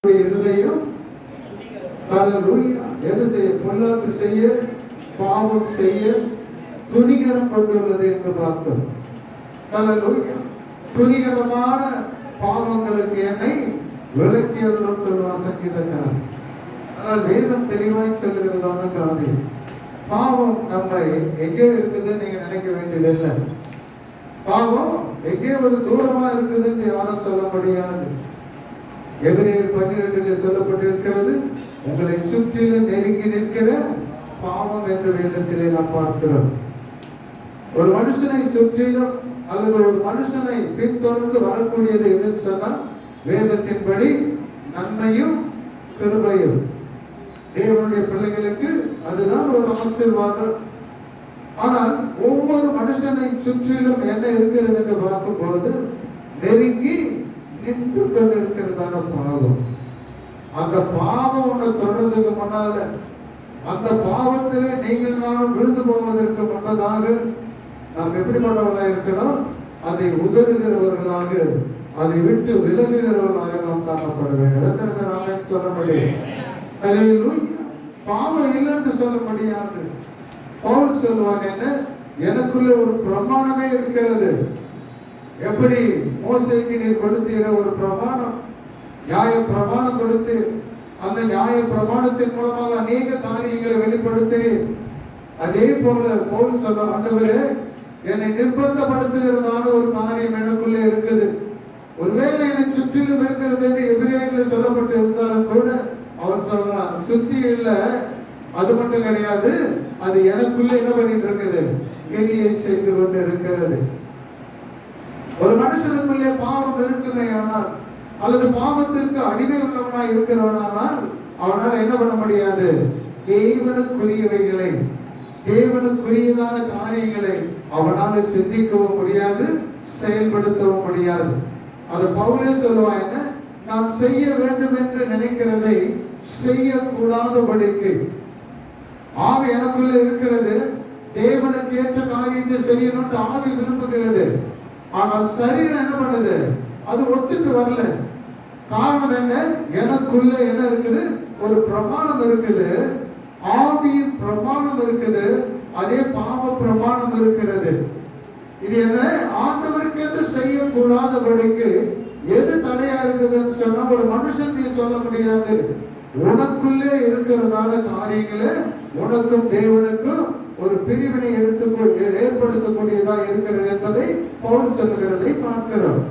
இருதயம் என்ன செய்ய, பொல்லாப்பு செய்ய, பாவம் செய்ய துணிகரம் கொண்டுள்ளது என்று பார்த்தோம். துணிகரமான பாவங்களுக்கு என்னை விளக்கியதும் சொல்லுவான் சங்கீதக்காரன். ஆனால் வேதம் தெளிவாய் சொல்லுகிறதான காரியம், பாவம் நம்மை எங்கே இருக்குதுன்னு நீங்க நினைக்க வேண்டியதில்லை. பாவம் எங்கே ஒரு தூரமா இருக்குதுன்னு யாரும் சொல்ல முடியாது. எபிரேயர் 12 சொல்லப்பட்டிருக்கிறது, உங்களை சுற்றிலும் நெருங்கி நிற்கிற பாவம் என்ற வேதத்திலே நாம் பார்க்கிறோம். ஒரு மனுஷனை சுற்றிலும் அல்லது ஒரு மனுஷனை பின்தொடர்ந்து வரக்கூடியது எதுன்னு சொன்னால் வேதத்தின்படி நன்மையும் கிருபையும். தேவனுடைய பிள்ளைகளுக்கு அதுதான் ஒரு ஆசீர்வாதம். ஆனால் ஒவ்வொரு மனுஷனை சுற்றிலும் என்ன இருக்கிறது என்று பார்க்கும் பொழுது நெருங்கி நின்று கொண்டு இருக்கிறதான பாவம். அந்த பாவம் ஒன்று தொடர்றதுக்கு முன்னால, அந்த பாவத்திலே நீங்கள் நானும் விழுந்து போவதற்கு முன்பதாக நாம் எப்படிப்பட்டவர்களாக இருக்கணும்? அதை உதறுகிறவர்களாக, அதை விட்டு விலகுகிறவர்களாக நாம் காணப்பட வேண்டும். சொல்ல முடியும், பாவம் இல்லைன்னு சொல்ல முடியாது. பவுல் சொல்லுவாங்க, என்ன, எனக்குள்ள ஒரு பிரமாணமே இருக்கிறது. எப்படி மோசேக்கு நீர் கொடுத்தீர ஒரு பிரமாணம், நியாய பிரமாணம் கொடுத்து அந்த நியாய பிரமாணத்தின் மூலமாக அநேக காரியங்களை வெளிப்படுத்துகிறேன். அதே போல பவுல் சொல்ற, ஆண்டவரே என்னை நிர்பந்தப்படுத்துகிறதான ஒரு காரியம் எனக்குள்ளே இருக்குது. ஒருவேளை என்னை சுற்றிலும் இருக்கிறது என்று எபிரேயர்ல சொல்லப்பட்டு இருந்தாலும் கூட அவன் சொல்றான், சுத்தி இல்லை, அது மட்டும் கிடையாது, அது எனக்குள்ள என்ன பண்ணிட்டு இருக்குது, கிரியை செய்து கொண்டு இருக்கிறது. ஒரு மனுஷனுக்குள்ளே பாவம் இருக்குமே ஆனால், அல்லது பாவத்திற்கு அடிமை உள்ளவனாய் இருக்கிறவனால் அவனால் என்ன பண்ண முடியாது? தேவனுக்குரியவைகளை, தேவனுக்குரியதான காரியங்களை அவனால சிந்திக்கவும் முடியாது, செயல்படுத்தவும் முடியாது. அது பவுலே சொல்லுவான், என்ன, நான் செய்ய வேண்டும் என்று நினைக்கிறதை செய்யக்கூடாதபடிக்கு ஆவி எனக்குள்ள இருக்கிறது. தேவனுக்கு ஏற்ற காரியத்தை செய்யணும்னு ஆவி விரும்புகிறது. ஆனால் சரீரம் என்ன பண்ணுது? அது ஒத்துட்டு வரல. காரணம் என்ன? எனக்குள்ள என்ன இருக்குது? ஒரு பிரமாணம் இருக்குது, ஆவியின் பிரமாணம் இருக்குது, அதே பாவ பிரமாணம் இருக்கிறது. இது என்ன? ஆண்டவருக்கு என்று செய்யக்கூடாதபடிக்கு எது தடையா இருக்குதுன்னு சொன்னா ஒரு மனுஷன் நீ சொல்ல முடியாது. உனக்குள்ளே இருக்கிறதான காரியங்களே உனக்கும் தேவனுக்கும் ஒரு பிரிவினை ஏற்படுத்தக்கூடியதா இருக்கிறது என்பதை பவுல் சொல்லுகிறதை பார்க்கிறோம்.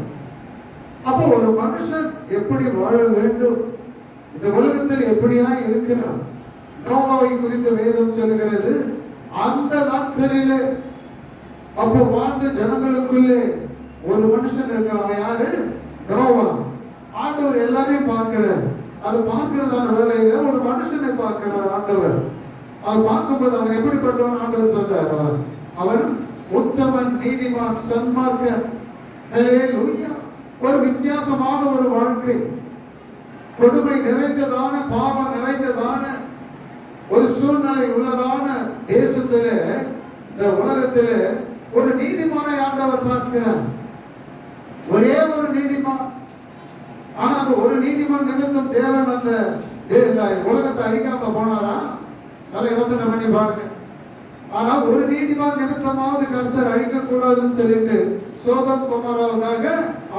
அப்போ ஒரு மனுஷன் எப்படி வாழ வேண்டும், இந்த உலகத்தில் எப்படியா இருக்கிறான்? நோவாவை குறித்த வேதம் சொல்லுகிறது, அந்த நாட்களிலே அப்போ வாழ்ந்த ஜனங்களுக்குள்ளே ஒரு மனுஷன் இருக்கிறான். யாரு? நோவா. ஆண்டவர் எல்லாரையும் பார்க்கிறார். அது பார்க்கிறதான வேலையில ஒரு மனுஷனை பார்க்கிறார் ஆண்டவர். அது பார்க்கும்போது அவன் எப்படிப்பட்டவன் ஆண்டவர் சொல்றார், அவன் உத்தமன், நீதிமான், சன்மார்க்கன். ஒரு வித்தியாசமான ஒரு வாழ்க்கை, கொடுமை நிறைந்ததான, பாவம் நிறைந்ததான ஒரு சூழ்நிலை உள்ளதான தேசத்திலே, இந்த உலகத்திலே ஒரு நீதிமானை ஆண்டவர் பார்க்கிறார். ஒரே ஒரு நீதிமான். ஆனா அந்த ஒரு நீதிமான் நிமித்தம் தேவன் அந்த உலகத்தை அழிக்காம போனாரா? நல்ல யோசனை பண்ணி பாருங்க. ஆனா ஒரு நீதிமான் நிமித்தமாவது கர்த்தர் அழிக்க கூடாதுன்னு சொல்லிட்டு சோதம் குமாராவுக்காக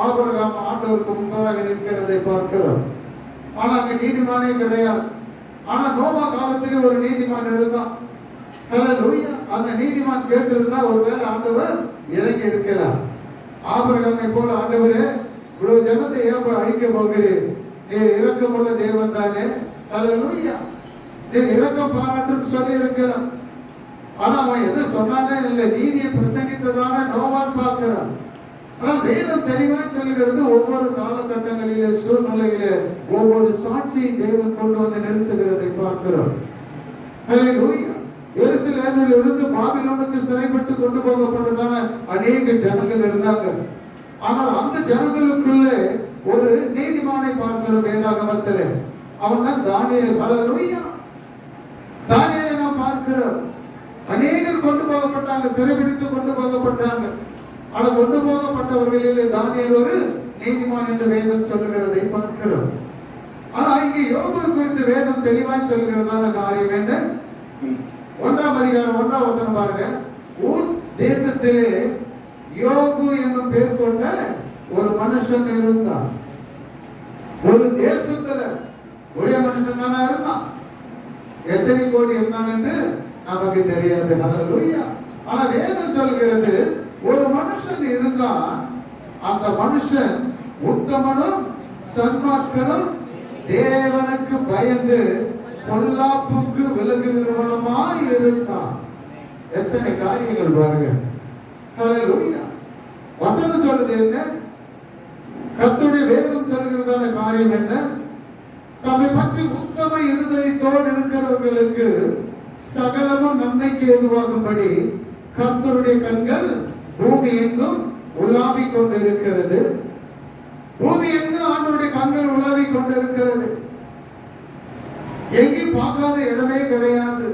ஆபிரகாம் ஆண்டவருக்கு முன்பதாக நிற்கிறதை பார்க்கிறோம். ஆனா அங்க நீதிமானே கிடையாது. ஆனா நோவா காலத்திலே ஒரு நீதிமான் இருந்தான். அந்த நீதிமான் கேட்டு இருந்தா ஒருவேளை ஆண்டவர் இறங்கி இருக்கலாம். ஆபிரகாமை போல, ஆண்டவரே இவ்வளவு ஜனத்தை ஏன் அழிக்க போகிறேன், நீர் இரக்கமுள்ள தேவன் தானே, நீர் இரக்கம் பாராட்டுன்னு சொல்லி இருக்கலாம். ஆனா அவன் எதை சொன்னானே இல்லை, நீதியை பிரசங்கித்ததான நோவான் பார்க்கிறான். ஆனால் வேதம் தெளிவாக சொல்லுகிறது, ஒவ்வொரு காலகட்டங்களிலே சூழ்நிலையிலே ஒவ்வொரு சாட்சியை தேவன் கொண்டு வந்து நிறுத்துகிறதை பார்க்கிறோம். எருசலேமில் இருந்து பாபிலோனுக்கு சிறைப்பட்டு கொண்டு போகப்பட்டதான அநேக ஜனங்கள் இருந்தாங்க. ஆனால் அந்த ஜனங்களுக்குள்ளே ஒரு நீதிமானை பார்க்கிறோம் வேதாகமத்திலே. அவன் தான் தானியேல். ஹல்லேலூயா. தானியேலை நாம் பார்க்கிறோம். அநேகர் கொண்டு போகப்பட்டாங்க, சிறைபிடித்து கொண்டு போகப்பட்டாங்க. ஆனால் கொண்டு போகப்பட்டவர்களிலே தானியேல் ஒரு நீதிமான் என்று வேதம் சொல்லுகிறதை பார்க்கிறோம். ஆனா இங்க யோபு குறித்து வேதம் தெளிவாய் சொல்கிறதான காரியம் என்ன? 1ஆம் அதிகாரம் 1ஆம் வசனம் பாருங்க. ஊஸ் தேசத்திலே யோபு என்னும் பேர் கொண்ட ஒரு மனுஷன் இருந்தான். ஒரு தேசத்துல ஒரே மனுஷன் தானே இருந்தான். எத்தனை கோடி இருந்தான் என்று நமக்கு தெரியாது. ஹல்லேலூயா. ஆனா வேதம் சொல்கிறது ஒரு மனுஷன் இருந்தான். அந்த மனுஷன் உத்தமனும் சன்மார்க்கனும் தேவனுக்கு பயந்து பொல்லாப்புக்கு விலகுகிறவனுமாய் இருந்தான். எத்தனை காரியங்கள் பாருங்க. ஹல்லேலூயா. வசனம் சொல்றது என்ன? கர்த்தருடைய வேதம் சொல்கிறதான காரியம் என்ன? தம்மை பற்றி உத்தம இருதயத்தோடு இருக்கிறவர்களுக்கு சகலமும் நன்மைக்கு ஏதுவாகும்படி கர்த்தருடைய கண்கள் பூமி எங்கும் உலாவிக் கொண்டிருக்கிறது. பூமி எங்கும் ஆண்டவருடைய கண்கள் உலாவிக் கொண்டிருக்கிறது. எங்கேயும் பார்க்காத இடமே கிடையாது.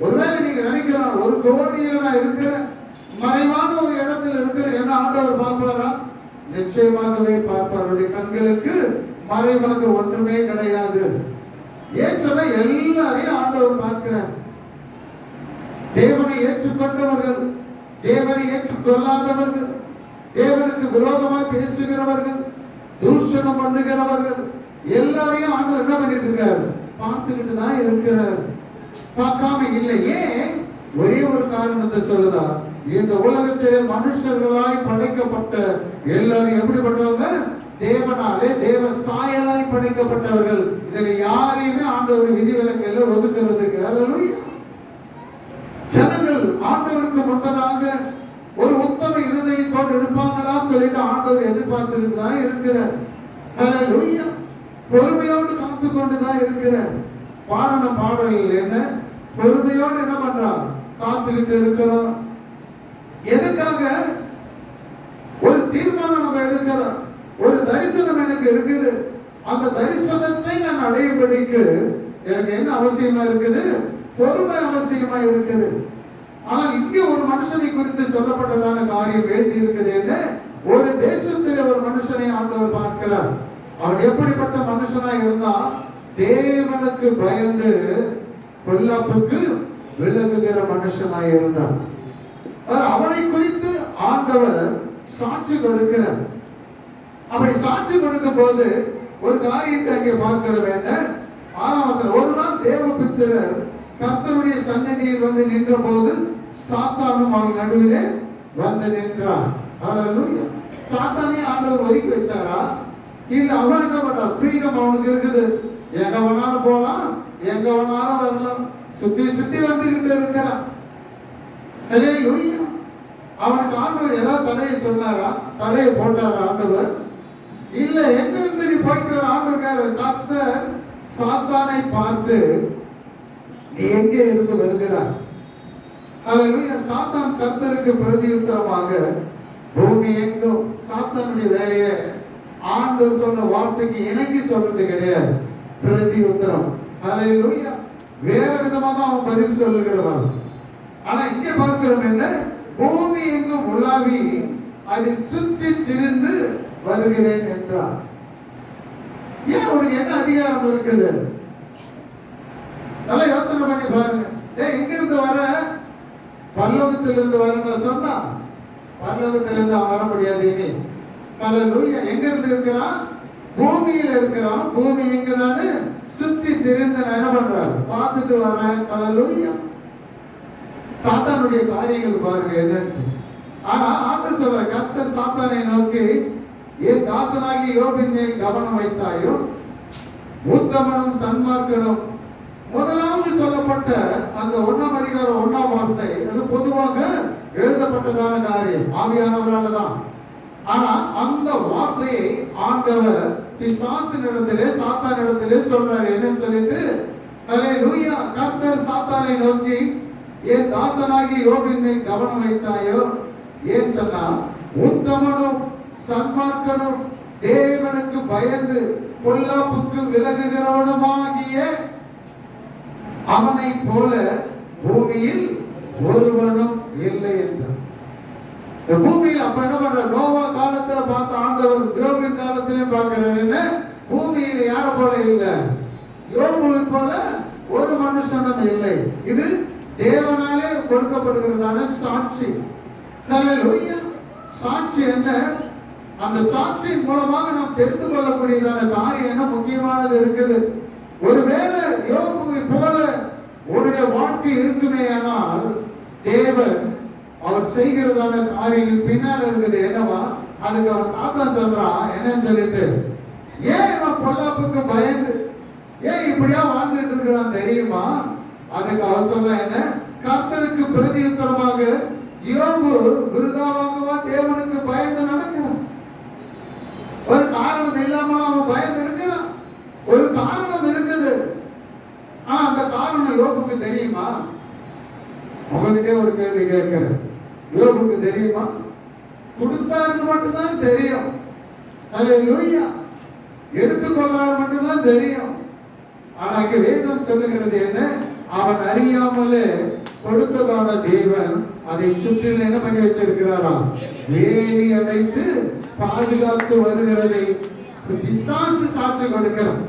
ஒருவேளை நீங்க நினைக்கலாம், ஒரு கோடியில நான் இருக்கிறேன், மறைவான ஒரு இடத்துல இருக்கிறேன், என்ன ஆண்டவர் பார்ப்பாரா? நிச்சயமாகவே பார்ப்பார். அவருடைய கண்களுக்கு மறைவாக ஒன்றுமே கிடையாது. ஏன் சொன்ன எல்லாரையும் ஆண்டவர் பார்க்கிறார். தேவனை ஏற்றுக்கொண்டவர்கள், தேவனை ஏற்றுக்கொள்ளாதவர்கள், தேவனுக்கு விரோதமாக பேசுகிறவர்கள், தூஷணம் பண்ணுகிறவர்கள் எல்லாரையும் ஆண்டவர் என்ன பண்ணிட்டு இருக்காரு? பார்த்துக்கிட்டு தான் இருக்கிறார். பார்க்காம இல்லையே. ஒரே ஒரு காரணத்தை சொல்லுதா, இந்த உலகத்திலே மனுஷர்களாய் படைக்கப்பட்ட எல்லாரும் எப்படிப்பட்டவங்க? தேவனாலே தேவ சாயலாய் படைக்கப்பட்டவர்கள். இதில் யாரையுமே ஆண்டவர் விதிவிலக்கில் ஒதுக்குறதுக்கு. ஹல்லேலூயா. ஜனங்கள் ஆண்டவருக்கு முன்பதாக ஒரு உத்தம இருதயத்தோடு இருப்பாங்களா சொல்லிட்டு ஆண்டவர் எதிர்பார்த்துட்டு தான் இருக்கிறார். ஹல்லேலூயா. பொறுமையோடு காத்து கொண்டுதான் இருக்கிறார். பாடன பாடல்கள் என்ன? பொறுமையோடு என்ன பண்றான்? காத்துக்கிட்டு இருக்கிறோம். எதுக்காக? ஒரு தீர்மானம் நம்ம எடுக்கிறோம். ஒரு தரிசனம் எனக்கு இருக்குது. அந்த தரிசனத்தை நான் அடையும்படிக்கு எனக்கு என்ன அவசியமா இருக்குது? பொறுமை அவசியமா இருக்குது. ஆனால் இங்கே ஒரு மனுஷனை குறித்து சொல்லப்பட்டதான காரியம் எழுதி இருக்குது. என்ன? ஒரு தேசத்தில் ஒரு மனுஷனை ஆண்டவர் பார்க்கிறார். அவன் எப்படிப்பட்ட மனுஷனா இருந்தா? தேவனுக்கு பயந்து பொல்லாப்புக்கு விலகுகிற மனுஷனாய் இருந்தான். அவனை குறித்து ஆண்டவர் சாட்சி கொடுக்கிறார். அப்படி சாட்சி கொடுக்கும் போது ஒரு காரியத்தை அங்கே பார்க்கிற வேண்டும். 6ஆம் வசனம். ஒரு நாள் தேவபுத்திரர் கர்த்தருடைய சந்நிதியில் வந்து நின்ற போது சாத்தானும் அவன் நடுவிலே வந்து நின்றான். ஹல்லேலூயா. சாத்தானே ஆண்டவர் ஒதுக்கி வச்சாரா? இல்ல அவன் என்ன பண்ணா? ஃப்ரீடம் அவனுக்கு இருக்குது. எங்க வேணாலும் போலாம், எங்க வேணாலும் வரலாம், சுத்தி சுத்தி வந்துகிட்டு இருக்கிறான். ஹல்லேலூயா. அவனுக்கு ஆண்டவர் ஏதாவது தடையை சொன்னாரா? தடையை போட்டாரா ஆண்டவர்? இல்ல. எங்க இருந்து நீ போயிட்டு வர? ஆண்டவர் கர்த்தர் சாத்தானை பார்த்து நீ எங்கே இருந்து வருகிறாய்? ஹல்லேலூயா. சாத்தான் கர்த்தருக்கு பிரதியுத்தரமாக பூமி எங்கும் சாத்தானுடைய வேலையை ஆண்டவர் சொன்ன வார்த்தைக்கு இணங்கி சொல்றது கிடையாது. பிரதி உத்தரம். ஹல்லேலூயா. வேற விதமா தான் அவன் பதில் சொல்லுகிறவன். ஆனா இங்க பார்க்கிறோம் என்ன? பூமி எங்கும் உலாவி அதில் சுற்றி திரிந்து வருகிறேன் என்றார். ஏன் உனக்கு என்ன அதிகாரம் இருக்குது? நல்லா யோசனை பண்ணி பாருங்க. எங்க இருந்து வர? பரலோகத்திலிருந்து வரன்னு சொன்னா பரலோகத்திலிருந்து அவன் வர முடியாது. இனி ஹல்லேலூயா. எங்க இருந்து இருக்கிறான்? பூமியில இருக்கிறான். பூமி எங்க? நானு சுற்றி திரிந்து என்ன பண்றான்? பார்த்துட்டு வரேன். ஹல்லேலூயா. சாத்தானுடைய காரியங்கள் பாருங்க என்னன்னு. ஆனா ஆண்டவர் சொல்ற, கர்த்தர் சாத்தானை நோக்கி, என் தாசனாகி யோபின் மேல் கவனம் வைத்தாயோ? உத்தமனும் சன்மார்க்கனும். முதலாவது சொல்லப்பட்ட அந்த 1ஆம் அதிகாரம் 1ஆம் வார்த்தை அது பொதுவாக எழுதப்பட்டதான காரியம் ஆவியானவரால் தான். ஆனா அந்த வார்த்தையை ஆண்டவர் பிசாசின் இடத்திலே, சாத்தான் இடத்திலே சொல்றாரு. என்னன்னு சொல்லிட்டு, ஹல்லேலூயா. கர்த்தர் சாத்தானை நோக்கி, என் தாசனாகி யோபின் மேல் கவனம் வைத்தாயோ? ஏன் சொன்னா, உத்தமனும் சன்மார்க்கனும் தேவனுக்கு பயந்து பொல்லாப்புக்கு விலகுகிறவனுமாகிய அவனை போல பூமியில் ஒருவனும் இல்லை என்றார். பூமியில் அப்ப என்ன பண்ற? நோவா காலத்துல பார்த்த ஆண்டவர் யோபின் காலத்திலே பார்க்கிறார். என்ன? பூமியில் யார போல இல்ல? யோபுவை போல ஒரு மனுஷனும் இல்லை. இது தேவனாலே கொடுக்கப்படுகிறதான சாட்சி. ஹல்லேலூயா. சாட்சி என்ன? அந்த சாட்சியின் மூலமாக நாம் தெரிந்து கொள்ளக்கூடியதான காரியம் என்ன முக்கியமானது இருக்குது. ஒருவேளை யோபுவை போல உன்னுடைய வாழ்க்கை இருக்குமே ஆனால் தேவன் அவர் செய்கிறதான காரியங்கள் பின்னால இருக்குது என்னவா? அதுக்கு அவன் சாத்தான் சொல்றான் என்னன்னு சொல்லிட்டு, ஏன் இவன் பொல்லாப்புக்கு பயந்து ஏன் இப்படியா வாழ்ந்துட்டு இருக்கிறான் தெரியுமா? அதுக்கு அவன் சொல்றான் என்ன? கர்த்தருக்கு பிரதியுத்தரமாக யோபு விருதாவாகவா தேவனுக்கு பயந்து நடக்கிறான். ஒரு காரணம் இல்லாம அவன் பயந்து இருக்கிறான். ஒரு காரணம் இருக்குது. ஆனா அந்த காரணம் யோபுக்கு தெரியுமா? உங்ககிட்ட ஒரு கேள்வி கேட்கிறேன். யோபுக்கு தெரியுமா? கொடுத்தாருன்னு மட்டும்தான் தெரியும். ஹல்லேலூயா. எடுத்துக்கொள்றாரு மட்டும்தான் தெரியும். ஆனா இங்க வேதம் சொல்லுகிறது என்ன? அவன் அறியாமலே கொடுத்ததான தேவன் அதை சுற்றிலும் என்ன பண்ணி வச்சிருக்கிறாராம்? வேலி அடைத்து பாதுகாத்து வருகிறதை பிசாசு சாட்சி கொடுக்கிறான்.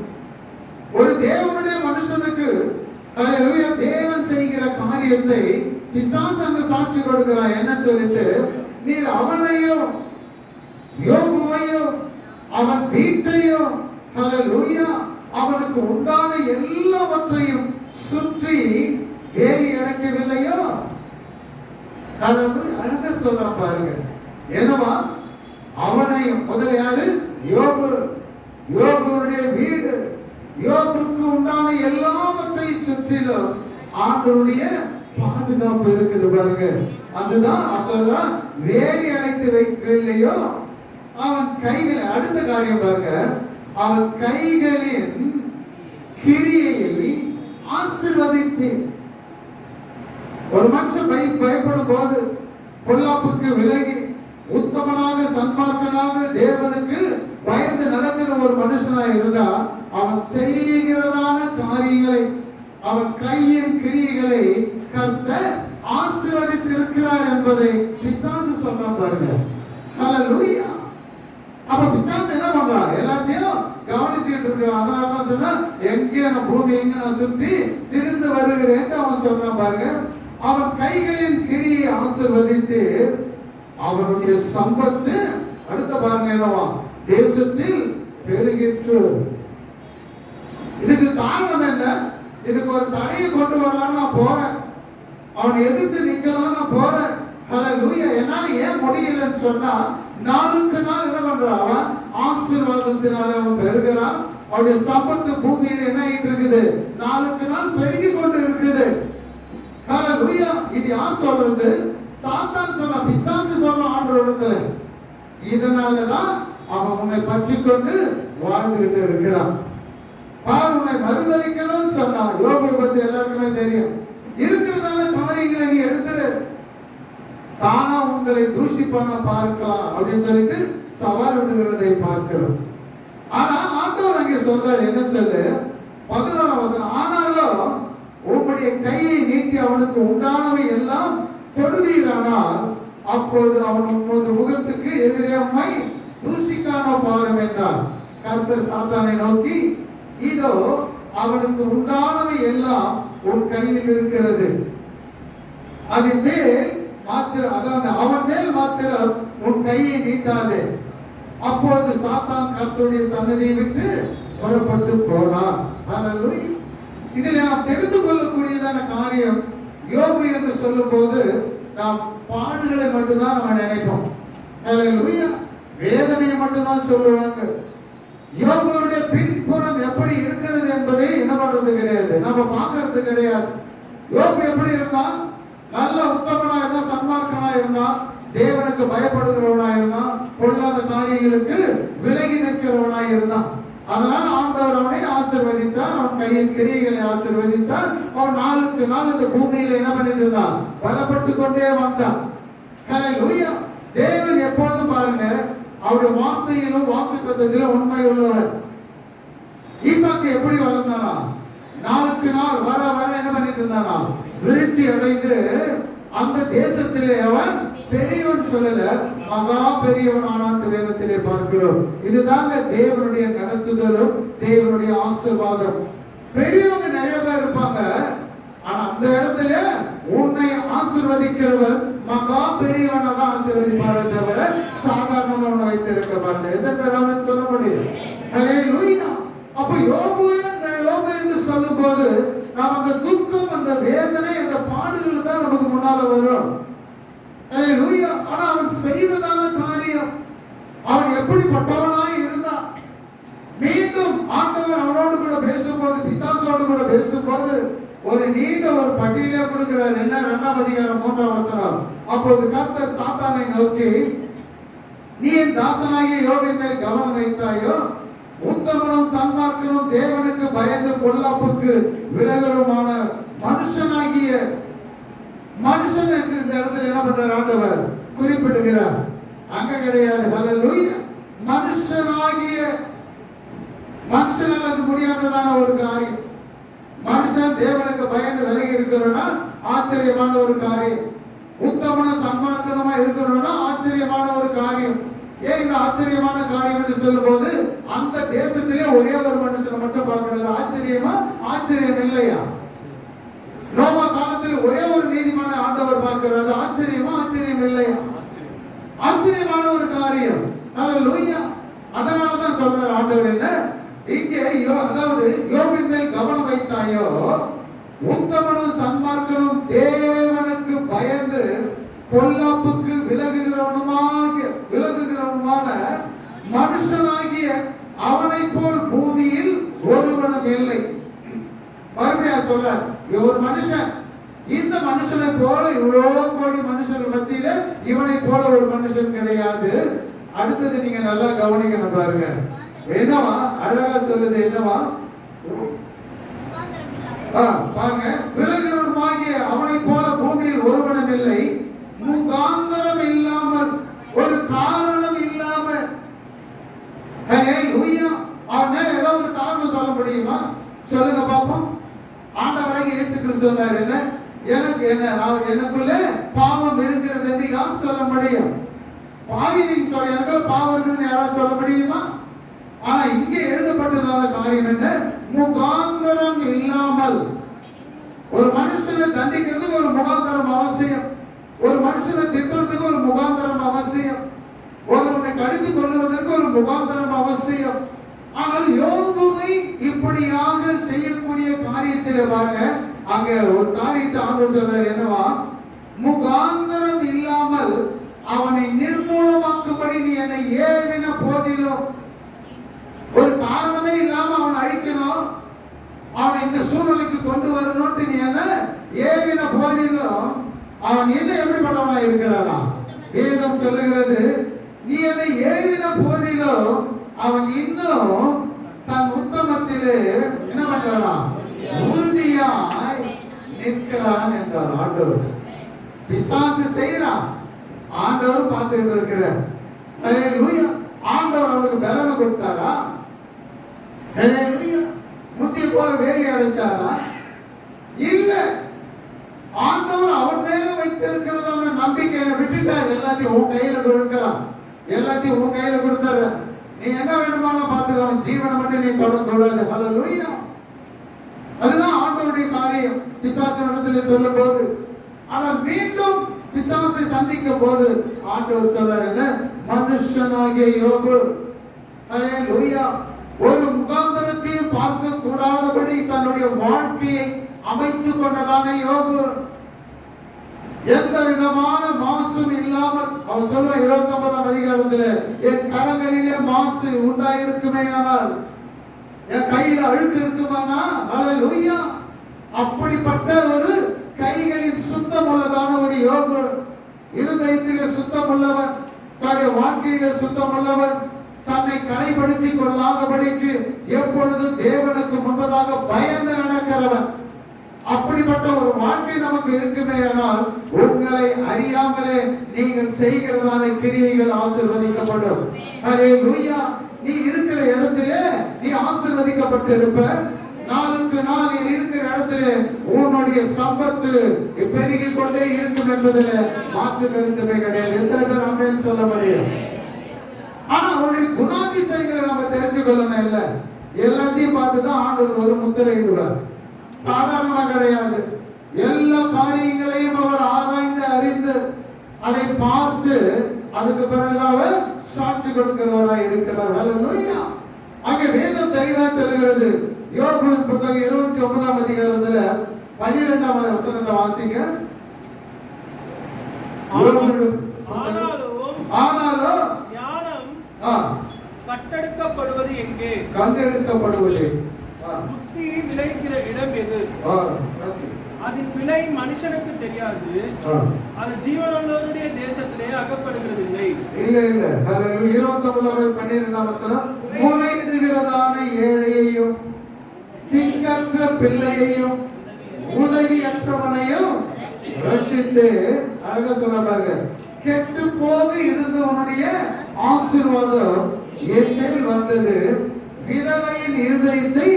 ஒரு தேவனுடைய மனுஷனுக்கு தேவன் செய்கிற காரியத்தை பிசாசு அங்க சாட்சி கொடுக்கிறான். என்ன சொல்லிட்டு, நீர் அவனையும் யோபுவையும் அவன் வீட்டையும் ஹல்லேலூயா அவனுக்கு உண்டான எல்லாவற்றையும் சுற்றி வேலி அடைக்கவில்லையோ? அழகா சொல்றான் பாருங்க. என்னவா? அவனையும் முதல் யாரு? யோபு. யோபுடைய வீடு, யோபுக்கு உண்டான எல்லாவற்றையும் சுற்றிலும் ஆண்டவருடைய பாதுகாப்பு இருக்குது பாருங்க. அதுதான் சொல்றான், வேலி அடைத்து வைக்கவில்லையோ அவன் கைகள். அடுத்த காரியம் பாருங்க, அவன் கைகளின் கிரியையை ஆசீர்வதித்து. ஒரு மனுஷன் பயப்படும் போது பொல்லாப்புக்கு விலகி உத்தமனாக சன்மார்க்கனாக தேவனுக்கு பயந்து நடக்கிற ஒரு மனுஷனாக இருந்தா அவன் செய்கிறதான காரியங்களை, அவன் கையின் கிரியைகளை கர்த்தர் ஆசீர்வதித்து இருக்கிறார் என்பதை பிசாசு சொல்றான் பாருங்க. ஹல்லேலூயா. அப்ப பிசாசு என்ன பண்றான்? எல்லாத்தையும் கவனிச்சுட்டு இருக்கிறான். அதனாலதான் சொன்னா, எங்கே நான் பூமி எங்க நான் சுற்றி திரிந்து வருகிறேன் அவன் சொல்றான் பாருங்க. அவன் கைகளின் கிரியை ஆசீர்வதித்து அவனுடைய சம்பத்து. அடுத்த பாருங்க என்னவா? தேசத்தில் பெருகிற்று. இதுக்கு காரணம் என்ன? இதுக்கு ஒரு தடையை கொண்டு வரலாம் நான் போறேன், அவனை எதிர்த்து நிக்கலாம் நான் போறேன். ஹல்லேலூயா. என்னால ஏன் முடியலன்னு சொன்னா, நாளுக்கு நாள் என்ன பண்றான்? அவன் ஆசீர்வாதத்தினால அவன் பெருகிறான். அவனுடைய சம்பத்து பூமியில் என்ன ஆயிட்டு இருக்குது? நாளுக்கு நாள் பெருகி கொண்டு இருக்குது. ஹல்லேலூயா. இது யார் சொல்றது? சாத்தான் சொன்ன, பிசாசு சொன்ன ஆண்டவரிடத்துல. இதனாலதான் அவன் உன்னை பற்றி கொண்டு வாழ்ந்துகிட்டு இருக்கிறான். பார், உன்னை மறுதளிக்கணும்னு சொன்னா, யோபை பத்தி எல்லாருக்குமே தெரியும். இருக்கிறதான காரியங்களை நீ எடுத்துரு, தானா உங்களை தூஷிப்பான பார்க்கலாம் அப்படின்னு சொல்லிட்டு சவால் விடுகிறதை பார்க்கிறோம். ஆனா ஆண்டவர் அங்கே சொல்றாரு என்ன சொல்லு? 11ஆம் வசனம், ஆனாலும் உம்முடைய கையை நீட்டி அவனுக்கு உண்டானவை எல்லாம் தொடுவீரானால் அப்பொழுது அவன் உமது முகத்துக்கு எதிரே உம்மை தூசிக்கான பாரும் என்றார். கர்த்தர் சாத்தானை நோக்கி, இதோ அவனுக்கு உண்டானவை எல்லாம் உன் கையில் இருக்கிறது, அதன் மேல் மாத்திரம், அதாவது அவன் மேல் மாத்திரம் உன் கையை நீட்டாதே. அப்பொழுது சாத்தான் கர்த்தருடைய சன்னதியை விட்டு புறப்பட்டு போனான். ஹல்லேலூயா. இதில் நாம் தெரிந்து கொள்ளக்கூடியதான காரியம், யோபு என்று சொல்லும் போது நாம் பாடுகளை மட்டும்தான் நம்ம நினைப்போம். ஹல்லேலூயா. வேதனையை மட்டும்தான் சொல்லுவாங்க. யோபுடைய பின்புறம் எப்படி இருக்கிறது என்பதை என்ன பண்றது கிடையாது, நம்ம பார்க்கறது கிடையாது. யோபு எப்படி இருந்தான்? நல்ல உத்தமனா இருந்தா, சன்மார்க்கனா இருந்தா, தேவனுக்கு பயப்படுகிறவனா இருந்தான், பொல்லாத காரியங்களுக்கு விலகி நிற்கிறவனா இருந்தான். அதனால ஆண்டவர் அவனை ஆசீர்வதித்தார், அவன் கையின் கிரியைகளை ஆசீர்வதித்தார். அவன் நாளுக்கு நாள் இந்த பூமியில என்ன பண்ணிட்டு இருந்தான்? பலப்பட்டு கொண்டே வந்தான். ஹல்லேலூயா. தேவன் எப்பொழுதும் பாருங்க அவருடைய வார்த்தையிலும் வாக்குத்தத்தத்திலும் உண்மை உள்ளவர். ஈசாக்கு எப்படி வளர்ந்தானா? நாளுக்கு நாள் வர வர என்ன பண்ணிட்டு இருந்தானா? விருத்தி அடைந்து அந்த தேசத்திலே அவன் பெரியவன் சொல்லல, மகா பெரியவன் ஆனான் வேதத்திலே பார்க்கிறோம். இதுதாங்க தேவனுடைய நடத்துதலும் தேவனுடைய ஆசீர்வாதம். பெரியவங்க நிறைய பேர் இருப்பாங்க. ஆனா அந்த இடத்துல உன்னை ஆசீர்வதிக்கிறவர் மகா பெரியவனை தான் ஆசீர்வதிப்பாரே தவிர சாதாரணமான வைத்திருக்க மாட்டேன். எதை பெறாமல் சொல்ல முடியும்? ஹல்லேலூயா. அப்ப யோபு என்று சொல்லும் போது நாம் அந்த துக்கம், அந்த வேதனை, அந்த பாடுகள் தான் நமக்கு முன்னால வரும். ஹல்லேலூயா. ஆனா அவன் செய்ததான காரியம், அவன் எப்படிப்பட்டவனாய் இருந்தான். மீண்டும் ஆண்டவர் அவனோடு கூட பேசும்போது, பிசாசோடு கூட பேசும்போது ஒரு நீண்ட ஒரு பட்டியலே கொடுக்கிறார். என்ன? 2ஆம் அதிகாரம் 3ஆம் வசனம். அப்போது கர்த்தர் சாத்தானை நோக்கி, நீ என் தாசனாகிய யோபின் மேல் கவனம் வைத்தாயோ? உத்தமனும் சன்மார்க்கனும் தேவனுக்கு பயந்து பொல்லாப்புக்கு விலகலுமான மனுஷனாகிய, மனுஷன் என்று இந்த இடத்துல என்ன பண்றார் ஆண்டவர் குறிப்பிடுகிறார். அங்க கிடையாது. ஹல்லேலூயா. மனுஷனாகிய, மனுஷனால் அது முடியாததான ஒரு காரியம். மனுஷன் தேவனுக்கு பயந்து விலகி இருக்கிறோம்னா ஆச்சரியமான ஒரு காரியம். உத்தமனும் சன்மார்க்கனுமா இருக்கிறோம்னா ஆச்சரியமான ஒரு காரியம். ஏன் இந்த ஆச்சரியமான காரியம் என்று சொல்லும் போது, அந்த தேசத்திலே ஒரே ஒரு மனுஷனை மட்டும் பார்க்கிறது ஆச்சரியமா? ஆச்சரியம் இல்லையா? நோவா காலத்தில் ஒரே ஒரு நீதிமான ஆண்டவர் பார்க்கிறது ஆச்சரியமா? ஆச்சரியம் இல்லையா? ஆச்சரியமான ஒரு காரியம். ஹல்லேலூயா. அதனாலதான் சொல்றார் ஆண்டவர் என்ன இங்கே, அதாவது யோபின் மேல் கவனம் வைத்தாயோ? உத்தமனும் சன்மார்க்கனும் தேவனுக்கு பயந்து பொல்லாப்புக்கு விலகுகிறவனுமான மனுஷனாகிய அவனை போல் பூமியில் ஒருவனும் இல்லை. மறுபடியா சொல்ற, ஒரு மனுஷன், இந்த மனுஷனை போல இவ்வளவு கோடி மனுஷன் மத்தியில இவனை போல ஒரு மனுஷன் கிடையாது. அடுத்தது நீங்க நல்லா கவனிக்கணும் பாருங்க. என்னவா அழகா சொல்லுது? என்னவா பாருங்க. விலகுகிறவனுமாகிய அவனை போல பூமியில் ஒருவனும் இல்லை, முகாந்தரம் இல்லாமல், ஒரு காரணம் இல்லாம. ஹல்லேலூயா. அவன் மேல ஏதாவது ஒரு காரணம் சொல்ல முடியுமா? சொல்லுங்க பாப்போம். ஆண்டவராகிய இயேசு கிறிஸ்து சொன்னார் என்ன? எனக்குள்ள பாவம் இருக்கிறது என்று யார் சொல்ல முடியும்? பாவி நீங்க சொல்ல, எனக்குள்ள பாவம் இருக்குதுன்னு யாராவது சொல்ல முடியுமா? ஆனா இங்கே எழுதப்பட்டதான காரியம் என்ன? முகாந்தரம் இல்லாமல். ஒரு மனுஷனை தண்டிக்கிறதுக்கு ஒரு முகாந்தரம் அவசியம். ஒரு மனுஷனை திட்டுறதுக்கு ஒரு முகாந்தரம் அவசியம். ஒருவனை கடித்து கொள்வதற்கு ஒரு முகாந்தரம் அவசியம். ஆனால் யோபுவை இப்படியாக செய்யக்கூடிய காரியத்தில் பாருங்க, அங்க ஒரு காரியத்தை ஆண்டவர் சொல்றார். என்னவா? முகாந்தரம் இல்லாமல் அவனை நிர்மூலமாக்கும்படி நீ என்னை ஏவின போதிலும். ஒரு காரணமே இல்லாம அவனை அழிக்கணும், அவனை இந்த சூழ்நிலைக்கு கொண்டு வரணும் நீ என்ன ஏவின போதிலும் அவன் என்ன எப்படிப்பட்டவனா இருக்கிறானா? வேதம் சொல்லுகிறது, நீ என்னை ஏவின போதிலும் அவன் இன்னும் தன் உத்தமத்திலே என்ன பண்றானா? உறுதியாய் நிற்கிறான் என்றார் ஆண்டவர். பிசாசு செய்யறான், ஆண்டவர் பார்த்துட்டு இருக்கிறார். ஹல்லேலூயா. ஆண்டவர் அவனுக்கு பலனை கொடுத்தாரா? ஹல்லேலூயா. முத்தி போல வேலி அடைச்சாரா? இல்ல. ஆண்டவர் அவன் மேல வைத்திருக்கிறதான நம்பிக்கையை விட்டுட்டார். எல்லாத்தையும் உன் கையில கொடுக்கிறான், எல்லாத்தையும் உன் கையில கொடுத்தாரு. நீ என்ன வேணுமானா பார்த்துக்க, அவன் ஜீவனை மட்டும் நீ தொடக்கூடாது. ஹல்லேலூயா. அதுதான் ஆண்டவருடைய காரியம் பிசாசு இடத்துல சொல்லும் போது. ஆனால் மீண்டும் பிசாசை சந்திக்கும் போது ஆண்டவர் சொல்றாரு என்ன? மனுஷனாகிய யோபு, ஹல்லேலூயா, ஒரு முகாந்தரத்தையும் பார்க்க கூடாதபடி தன்னுடைய வாழ்க்கையை அமைத்துக் கொண்டதான யோபு, எந்த விதமான மாசும் இல்லாமல், அவன் சொல்லுவான் 29ஆம் அதிகாரத்தில், என் கரங்களிலே மாசு உண்டாயிருக்குமே ஆனால், என் கையில அழுக்கு இருக்குமானா, ஹல்லேலூயா, அப்படிப்பட்ட ஒரு கைகளில் சுத்தம் உள்ளதான ஒரு யோபு, இருதயத்திலே சுத்தம் உள்ளவன், தன்னுடைய வாழ்க்கையிலே சுத்தம் உள்ளவன், தன்னை கரைப்படுத்திக் கொள்ளாதபடிக்கு எப்பொழுதும் தேவனுக்கு முன்பதாக பயந்து நடக்கிறவன். அப்படிப்பட்ட ஒரு வாழ்க்கை நமக்கு இருக்குமே ஆனால், உங்களை அறியாமலே நீங்கள் செய்கிறதான கிரியைகள் ஆசீர்வதிக்கப்படும். ஹல்லேலூயா. நீ இருக்கிற இடத்திலே நீ ஆசீர்வதிக்கப்பட்டிருப்ப. நாளுக்கு நாள் நீ இருக்கிற இடத்திலே உன்னுடைய சம்பத்து பெருகிக் கொண்டே இருக்கும் என்பதில் மாற்று கருத்துமே கிடையாது. எத்தனை பேர் ஆமென் சொல்ல முடியும்? ஆனா அவருடைய குணாதிசயங்களை நம்ம தெரிந்து கொள்ளணும். இல்ல, எல்லாத்தையும் பார்த்துதான் ஆண்டவர் ஒரு முத்திரையிடுவார். சாதாரணமா கிடையாது. எல்லா காரியங்களையும் அவர் ஆராய்ந்து அறிந்து அதை பார்த்து அதுக்கு பிறகுதான் அவர் சாட்சி கொடுக்கிறவராய் இருக்கிறார். ஹல்லேலூயா. அங்கே வேதம் தெளிவா சொல்கிறது. யோபு புத்தகம் 29ஆம் அதிகாரத்துல 12ஆம் வசனத்தை வாசிங்க. ஆனாலும் ஞானம் கட்டெடுக்கப்படுவது எங்கே? கண்டெடுக்கப்படுவது புத்தி விளைகிற இடம் எது? அதன் விலை மனுஷனுக்கு தெரியாது. அது ஜீவனுள்ளவருடைய தேசத்திலே அகப்படுகிறதில்லை. இல்ல இல்ல. 29:12 வசனம். முறையிடுகிறதான ஏழையையும் திக்கற்ற பிள்ளையையும் உதவியற்றவனையும் ரட்சித்து, அழகா சொல்ல பாருங்க, கெட்டு போக இருந்தவனுடைய ஆசீர்வாதம் என் மேல் வந்தது, விதவையின் இருதயத்தை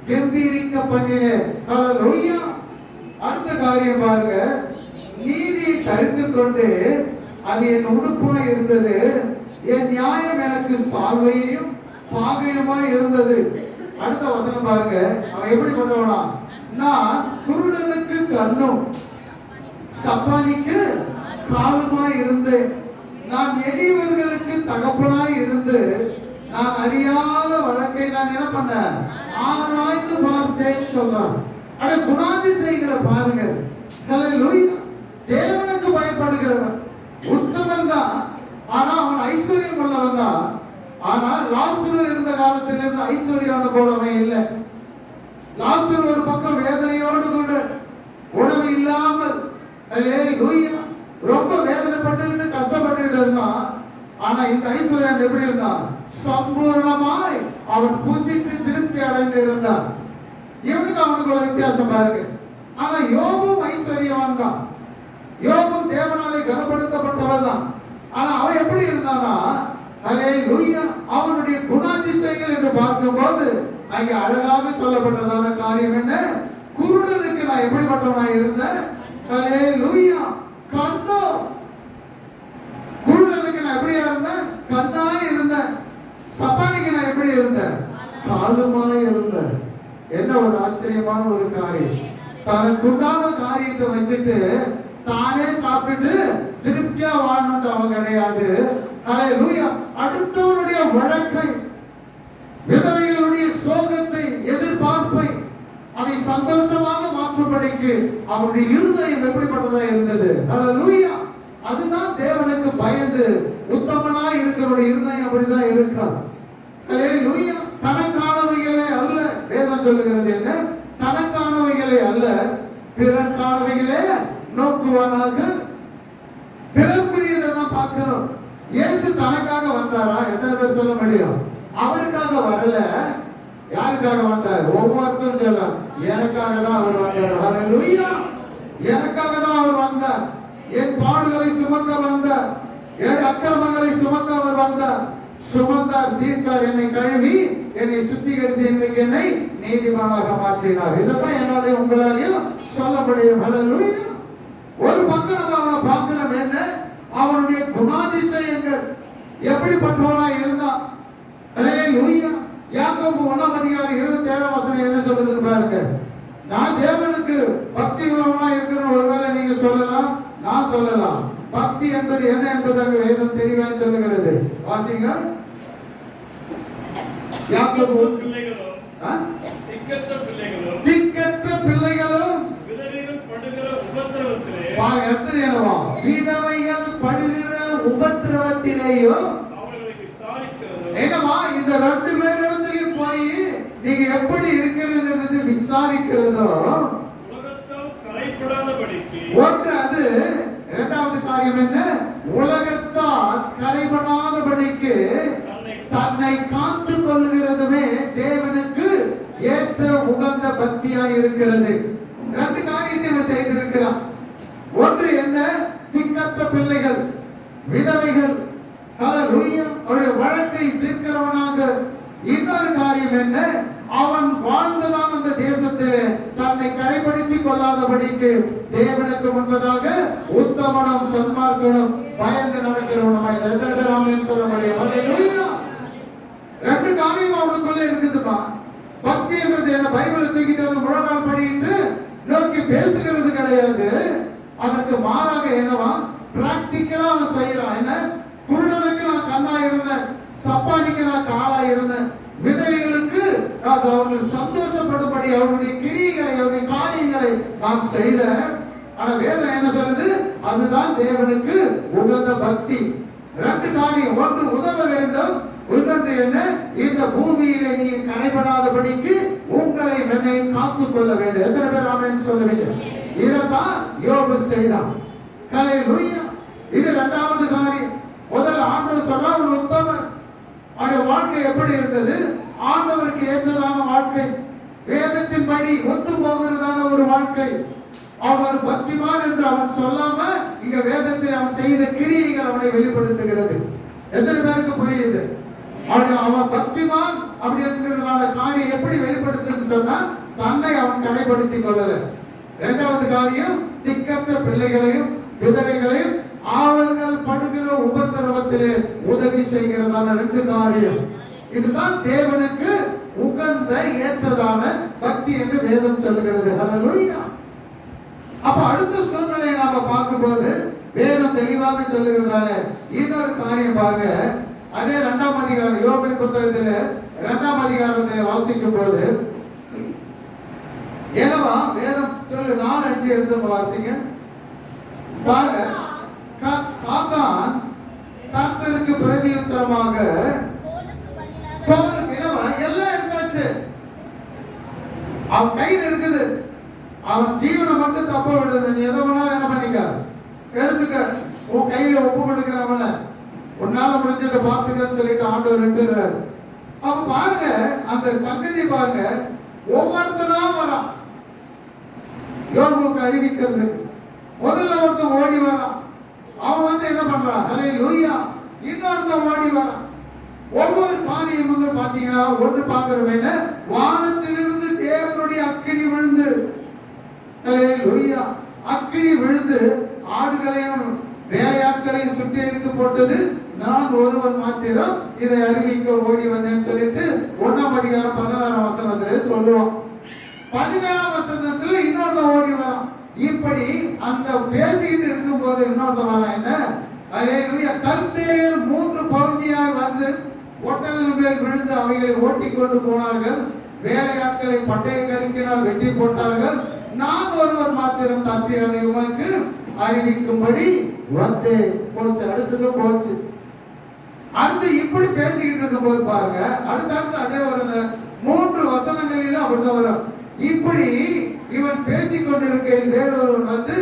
கம்பீரிக்க பண்ணினேன். ஹல்லேலூயா. அடுத்த காரியம் பாருங்க, நீதியை தரித்து கொண்டு அது என் உடுப்பாய் இருந்தது, என் நியாயம் எனக்கு சால்வையும் பாகையுமாய் இருந்தது. அடுத்த வசனம் பாருங்க, அவன் எப்படி பண்ணுவானா, நான் குருடனுக்கு கண்ணும் சப்பானிக்கு காலுமாய் இருந்து, நான் எளியவர்களுக்கு தகப்பனாய் இருந்து, நான் அறியாத வழக்கை நான் என்ன பண்ண ஆராய்ந்து பார்த்தேன் சொல்றான். அட குணாதிசயங்களை பாருங்க. ஹல்லேலூயா. தேவனுக்கு பயப்படுகிறவன் உத்தமன் தான். ஆனா அவன் ஐஸ்வர்யம் உள்ளவன் தான். ஆனா லாசரு இருந்த காலத்திலிருந்து ஐஸ்வர்யான போலவன் இல்லை. லாசரு ஒரு பக்கம் வேதனையோடு கூட உணவு இல்லாமல் ஹல்லேலூயா ரொம்ப வேதனைப்பட்டு கஷ்டப்பட்டு இருந்தான். ஆனா இந்த ஐஸ்வர்யன் எப்படி இருந்தான், சம்பூர்ணமாய் அவன் புசித்து திருப்தி அடைந்து இருந்தான். இவனுக்கு அவனுக்குள்ள வித்தியாசம் பாருங்க. ஆனா யோபும் ஐஸ்வர்யவான் தான். யோபும் தேவனாலே கனப்படுத்தப்பட்டவன் தான். ஆனா அவன் எப்படி இருந்தானா, ஹல்லேலூயா, அவனுடைய குணாதிசயங்கள் என்று பார்க்கும்போது அங்கே அழகாக சொல்லப்பட்டதான காரியம் என்ன, குருடனுக்கு நான் எப்படிப்பட்டவனாய் இருந்தேன், ஹல்லேலூயா, கண்ணோ, குருடனுக்கு நான் எப்படியா இருந்தேன், கண்ணாய் இருந்தேன். சப்பானிக்கு நான் எப்படி இருந்தேன், காலுமாய் இருந்தேன். என்ன ஒரு ஆச்சரியமான ஒரு காரியம். தனக்கு உண்டான காரியத்தை வச்சுட்டு தானே சாப்பிட்டு திருப்தியா வாழணும்னு அவன் கிடையாது. ஹல்லேலூயா. அடுத்தவனுடைய வழக்கை, விதவைகளுடைய சோகத்தை, எதிர்பார்ப்பை அதை சந்தோஷமாக மாற்றும்படிக்கு அவனுடைய இருதயம் எப்படிப்பட்டதா இருந்தது. ஹல்லேலூயா. அதுதான் தேவனுக்கு பயந்து உத்தமனாய் இருக்கிறவனுடைய இருதயம் அப்படிதான் இருக்கான். ஹல்லேலூயா. தனக்கானவைகளே அல்ல, வேதம் சொல்லுகிறது என்ன, தனக்கானவைகளே அல்ல பிறர்க்கானவைகளே நோக்குவானாக. பிறர்க்குரியதை தான் பார்க்கணும். இயேசு தனக்காக வந்தாரா? எத்தனை பேர் சொல்ல முடியும்? அவருக்காக வரல. யாருக்காக வந்தார்? ஒவ்வொருத்தரும் சொல்லலாம், எனக்காக தான் அவர் வந்தார். ஹல்லேலூயா. எனக்காக தான் அவர் வந்தார். என் பாடுகளை சுமக்க வந்தார், என் அக்கிரமங்களை சுமக்க அவர் வந்தார். சுமந்தார், தீர்த்தார், என்னை கழுவி என்னை சுத்திகரித்து இன்றைக்கு என்னை நீதிமானாக மாற்றினார். இதைத்தான் என்னாலையும் உங்களாலையும் சொல்ல முடியும். ஹல்லேலூயா. ஒரு பக்கம் நம்ம அவனை பார்க்கிறோம், என்ன அவனுடைய குணாதிசயங்கள் எப்படிப்பட்டவனா இருந்தான். ஹல்லேலூயா. யாக்கோபு 1ஆம் அதிகாரம் 27ஆம் வசனம் என்ன சொல்லுதுன்னு பாருங்க. நான் தேவனுக்கு பக்தி உள்ளவனா இருக்கிறேன் ஒருவேளை நீங்க சொல்லலாம், நான் சொல்லலாம். பக்தி என்பது என்ன என்பதாக வேதம் தெளிவாக சொல்லுகிறது. வாசிங்க. யாக்கோபு திக்கற்ற பிள்ளைகளும் விதவைகள் படுகிற உபத்திரவத்திலேயும் என்னவா இந்த ரெண்டு பேரிடத்திலும் போய் நீங்க எப்படி இருக்கிறது விசாரிக்கிறதோ ஒன்று. அது இரண்டாவது காரியம் என்ன, உலகத்தால் கரைபடாதபடிக்கு தன்னை காத்து கொள்ளுகிறதுமே தேவனுக்கு ஏற்ற உகந்த பக்தியாய் இருக்கிறது. ரெண்டு காரியத்தை செய்திருக்கிறான். ஒன்று என்ன, திக்கற்ற பிள்ளைகள், விதவைகள், ஹல்லேலூயா, அவருடைய வழக்கை தீர்க்கிறவனாக. இன்னொரு காரியம் என்ன, அவன் வாழ்ந்ததான் அந்த தேசத்திலே தன்னை கரைப்படுத்திக் கொள்ளாதபடிக்கு தேவனுக்கு முன்பதாக உத்தமனும் சன்மார்க்கனும் பயந்து நடக்கிறவனுமாய். எத்தனை பேர் ஆமென் சொல்ல முடியும்? ஹல்லேலூயா. ரெண்டு காரியம் அவனுக்குள்ள இருக்குதுமா. பக்தி என்றது என்ன பைபிளை தூக்கிட்டு வந்து முழங்கால் படிட்டு நோக்கி பேசுகிறது கிடையாது. அதற்கு மாறாக என்னவா பிராக்டிக்கலா அவன் செய்யறான். என்ன குருடனுக்கு நான் கண்ணா இருந்தேன், சப்பானிக்கு நான் காலா இருந்தேன், விதவைகளுக்கு அவர்கள் சந்தோஷப்படும்படி அவருடைய கிரியைகளை அவருடைய காரியங்களை நான் செய்தேன். ஆனா வேதம் என்ன சொல்லுது? அதுதான் தேவனுக்கு உகந்த பக்தி. ரெண்டு காரியம், ஒன்று உதவ வேண்டும், இன்னொன்று என்ன, இந்த பூமியில நீ கரைபடாதபடிக்கு உங்களை என்னை காத்துக் கொள்ள வேண்டும். எத்தனை பேர் ஆமென் சொல்லுவீங்க? இதைத்தான் யோபு செய்தான். ஹல்லேலூயா. இது இரண்டாவது காரியம். முதல் ஆண்டவர் சொல்றா ஒரு உத்தமன், அவருடைய வாழ்க்கை எப்படி இருந்தது? ஆண்டவருக்கு ஏற்றதான வாழ்க்கை, வேதத்தின்படி ஒத்து போகிறதான ஒரு வாழ்க்கை. அவர் பக்திமான் என்று அவன் சொல்லாம இங்க வேதத்தில் அவன் செய்த கிரியைகள் அவனை வெளிப்படுத்துகிறது. எத்தனை பேருக்கு புரியுது? அவன் பக்திமான் அப்படி இருக்கிறதான காரியம் எப்படி வெளிப்படுத்துன்னு சொன்னா, தன்னை அவன் கரைப்படுத்திக் கொள்ளல. இரண்டாவது காரியம், திக்கற்ற பிள்ளைகளையும் விதவைகளையும் அவர்கள் படுகிற உபத்திரவத்திலே உதவி செய்கிறதான ரெண்டு காரியம். இதுதான் தேவனுக்கு உகந்த ஏற்றதான பக்தி என்று வேதம் சொல்லுகிறது. ஹல்லேலூயா. அப்ப அடுத்த சூழ்நிலையை நாம பார்க்கும்போது வேதம் தெளிவாக சொல்லுகிறதான இன்னொரு காரியம் பாருங்க. அதே 2ஆம் அதிகாரம், யோபின் புத்தகத்தில் 2ஆம் அதிகாரத்தை வாசிக்கும் போது என்னவா வேதம் சொல்லு, 4:5 எடுத்து வாசிங்க பாருங்க. சாத்தான் கர்த்தருக்கு பிரதியுத்தரமாக எல்லாம் எடுத்தாச்சு, அவன் கையில் இருக்குது, அவன் ஜீவனை மட்டும் தப்ப விடுது. நீ எதை வேணாலும் என்ன பண்ணிக்க, எடுத்துக்க, உன் கையில ஒப்பு கொடுக்கிறவன உன்னால முடிஞ்சதை பார்த்துக்கன்னு சொல்லிட்டு ஆண்டவர் விட்டுறாரு. அப்ப பாருங்க அந்த சங்கதி பாருங்க, ஒவ்வொருத்தனா வரான் யோபுக்கு அறிவிக்கிறதுக்கு. முதல்ல ஒருத்தன் ஓடி வரான், அவன் வந்து என்ன பண்றான்? ஹல்லேலூயா. இன்னொருத்தன் ஓடி வரான். ஒவ்வொரு காரியமும் பாத்தீங்கன்னா ஒன்று பார்க்கிறோம், வானத்திலிருந்து தேவனுடைய அக்கினி விழுந்து, ஹல்லேலூயா, அக்கினி விழுந்து ஆடுகளையும் வேலையாட்களையும் சுற்றி எரித்து போட்டது. நான் ஒருவன் மாத்திரம் இதை அறிவிக்க ஓடி வந்தேன்னு சொல்லிட்டு 1ஆம் அதிகாரம் 16ஆம் வசனத்திலே சொல்லுவான். 17ஆம் வசனத்துல இன்னொருத்த ஓடி வரான். இப்படி அந்த பேசிட்டு இருக்கும் போது இன்னொருத்த வரான். என்ன? ஹல்லேலூயா. கல்தேயர் 3 பகுதியாய் வந்து ஒட்டகங்கள் மேல் விழுந்து அவைகளை ஓட்டி கொண்டு போனார்கள். வேலையாட்களை பட்டய கருக்கினால் வெட்டி போட்டார்கள். நான் ஒருவர் மாத்திரம் தப்பி அதை உமக்கு அறிவிக்கும்படி வந்து போச்சு. அடுத்தது போச்சு. அடுத்து இப்படி பேசிக்கிட்டு இருக்கும் போது பாருங்க, அடுத்த அதே வரும் 3 வசனங்களிலும் அப்படிதான் வரும். இப்படி இவன் பேசிக் கொண்டிருக்கையில் வேறொருவன் வந்து,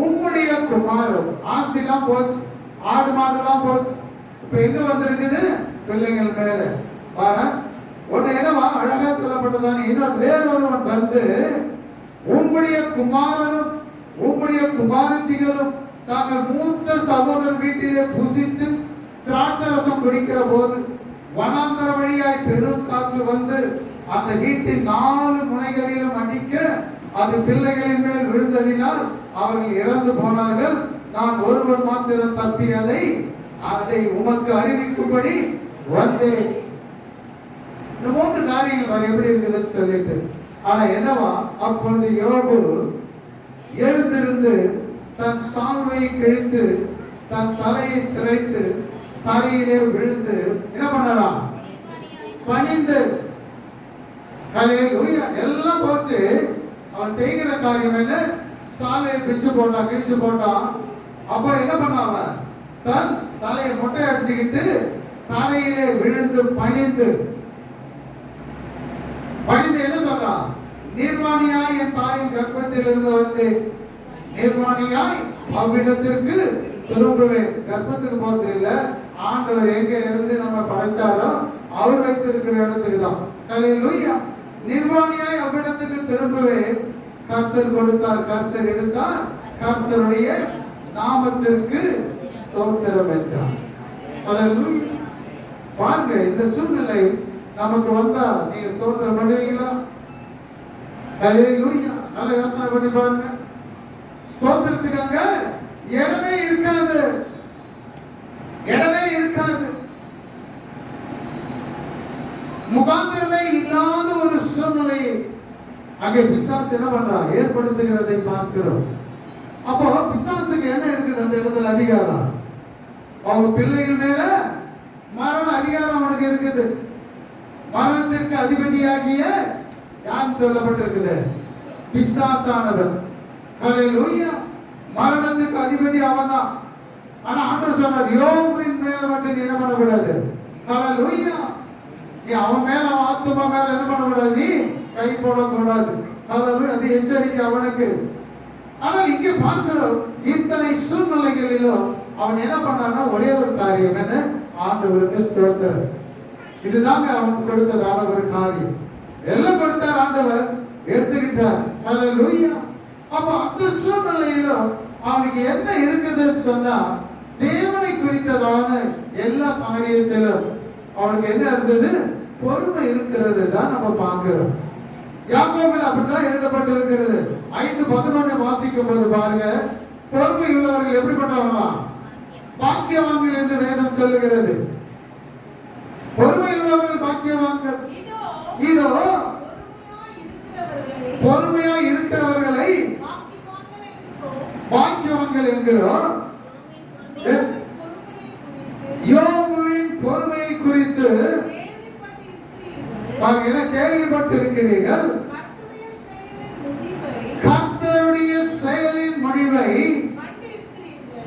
உம்முடைய குமாரன், ஆஸ்திலாம் போச்சு, ஆடு மாடெல்லாம் போச்சு, இப்ப எங்க வந்திருக்குது? பிள்ளைங்கள் மேல. பாரு ஒண்ணு என்னவா அழகா சொல்லப்பட்டதான். இன்னொரு வேறொருவன் வந்து, உம்முடைய குமாரனும் உம்முடைய குமாரத்திகளும் தாங்கள் மூத்த சகோதரர் வீட்டிலே புசித்து திராட்சரசம் குடிக்கிற போது வனாந்தர வழியாய் பெரும் காற்று வந்து அந்த வீட்டின் 4 முனைகளிலும் அடிக்க அது பிள்ளைகளின் மேல் விழுந்ததினால் அவர்கள் இறந்து போனார்கள். நான் ஒருவர் மாத்திரம் தப்பி அதை உமக்கு அறிவிக்கும்படி வந்தேன். இந்த 3 காரியங்கள் எப்படி இருக்குதுன்னு சொல்லிட்டு. ஆனா என்னவா, அப்பொழுது யோபு எழுந்திருந்து தன் சால்வையை கிழித்து தன் தலையை சிரைத்து தரையிலே விழுந்து என்ன பண்ணலாம்? பணிந்து. ஹல்லேலூயா. எல்லாம் போச்சு. அவன் செய்கிற காரியம் என்ன? சாலையை பிச்சு போட்டான், கிழிச்சு போட்டான். அப்ப என்ன பண்ணாவ? தன் தலையை மொட்டை அடிச்சுக்கிட்டு தரையிலே விழுந்து பணிந்து என்ன சொல்றான்? நிர்வாணியாய் என் தாயின் கர்ப்பத்தில் இருந்து வந்து நிர்வாணியாய் அவ்விடத்திற்கு திரும்புவேன். கர்ப்பத்துக்கு போறது இல்ல, ஆண்டவர் எங்க இருந்து நம்ம படைச்சாரோ அவர் வைத்திருக்கிற இடத்துக்கு தான். ஹல்லேலூயா. நிர்வாணியாய் அவ்விடத்துக்கு திரும்புவேன். கர்த்தர் கொடுத்தார், கர்த்தர் எடுத்தார், கர்த்தருடைய நாமத்திற்கு ஸ்தோத்திரம் என்றார். ஹல்லேலூயா. பாருங்க, இந்த சூழ்நிலை நமக்கு வந்தா நீங்க ஸ்தோத்திரம் பண்ணுவீங்களா? ஹல்லேலூயா. நல்ல யோசனை பண்ணி பாருங்க. ஸ்தோத்திரத்துக்கு அங்க இடமே இருக்காது, இடமே இருக்காது. முகாந்திரமே இல்லாத ஒரு சூழ்நிலையை அங்கே பிசாசு என்ன பண்றான், ஏற்படுத்துகிறதை பார்க்கிறோம். அப்போ பிசாசுக்கு என்ன இருக்குது அந்த இடத்துல அதிகாரம்? அவங்க பிள்ளைகள் மேல மரண அதிகாரம் அவனுக்கு இருக்குது. மரணத்திற்கு அதிபதியாகிய யார் சொல்லப்பட்டிருக்குது? பிசாசானவன். ஹல்லேலூயா. மரணத்துக்கு அதிபதி அவன்தான். ஆனா ஆண்டவர் சொன்னார், யோபுவின் மேல மட்டும் நீ என்ன பண்ணக்கூடாது. ஹல்லேலூயா. நீ அவன் மேல, அவன் ஆத்துமா மேல என்ன பண்ணக்கூடாது, நீ கை போடக்கூடாது. ஹல்லேலூயா. அது எச்சரிக்கை அவனுக்கு. ஆனால் இங்கே பார்க்கிறோம், இத்தனை சூழ்நிலைகளிலும் அவன் என்ன பண்ணான்னா ஒரே ஒரு காரியம், என்ன? ஆண்டவருக்கு ஸ்தோத்திரம். இதுதாங்க அவனுக்கு கொடுத்ததான ஒரு காரியம். எல்லாம் கொடுத்தார் ஆண்டவர், எடுத்துக்கிட்டார். ஹல்லேலூயா. அப்ப அந்த சூழ்நிலையிலும் அவனுக்கு என்ன இருக்குதுன்னு சொன்னா, தேவனை குறித்ததான எல்லா காரியத்திலும் அவனுக்கு என்ன இருந்தது? பொறுமை இருக்கிறது தான் நம்ம பார்க்கிறோம். யாக்கோபில் அப்படிதான் எழுதப்பட்டு இருக்கிறது. 5:11 வாசிக்கும் போது பாருங்க, பொறுமை உள்ளவர்கள் எப்படிப்பட்டவர்களா? பாக்கியவான்கள் என்று வேதம் சொல்லுகிறது. பொறுமை உள்ளவர்கள் பாக்கியவான்கள். இதோ பொறுமையா இருக்கிறவர்களை பாக்கியவான்கள் என்கிறோம். யோபுவின் பொறுமையை குறித்து கேள்விப்பட்டு இருக்கிறீர்கள். கர்த்தருடைய செயலின் முடிவை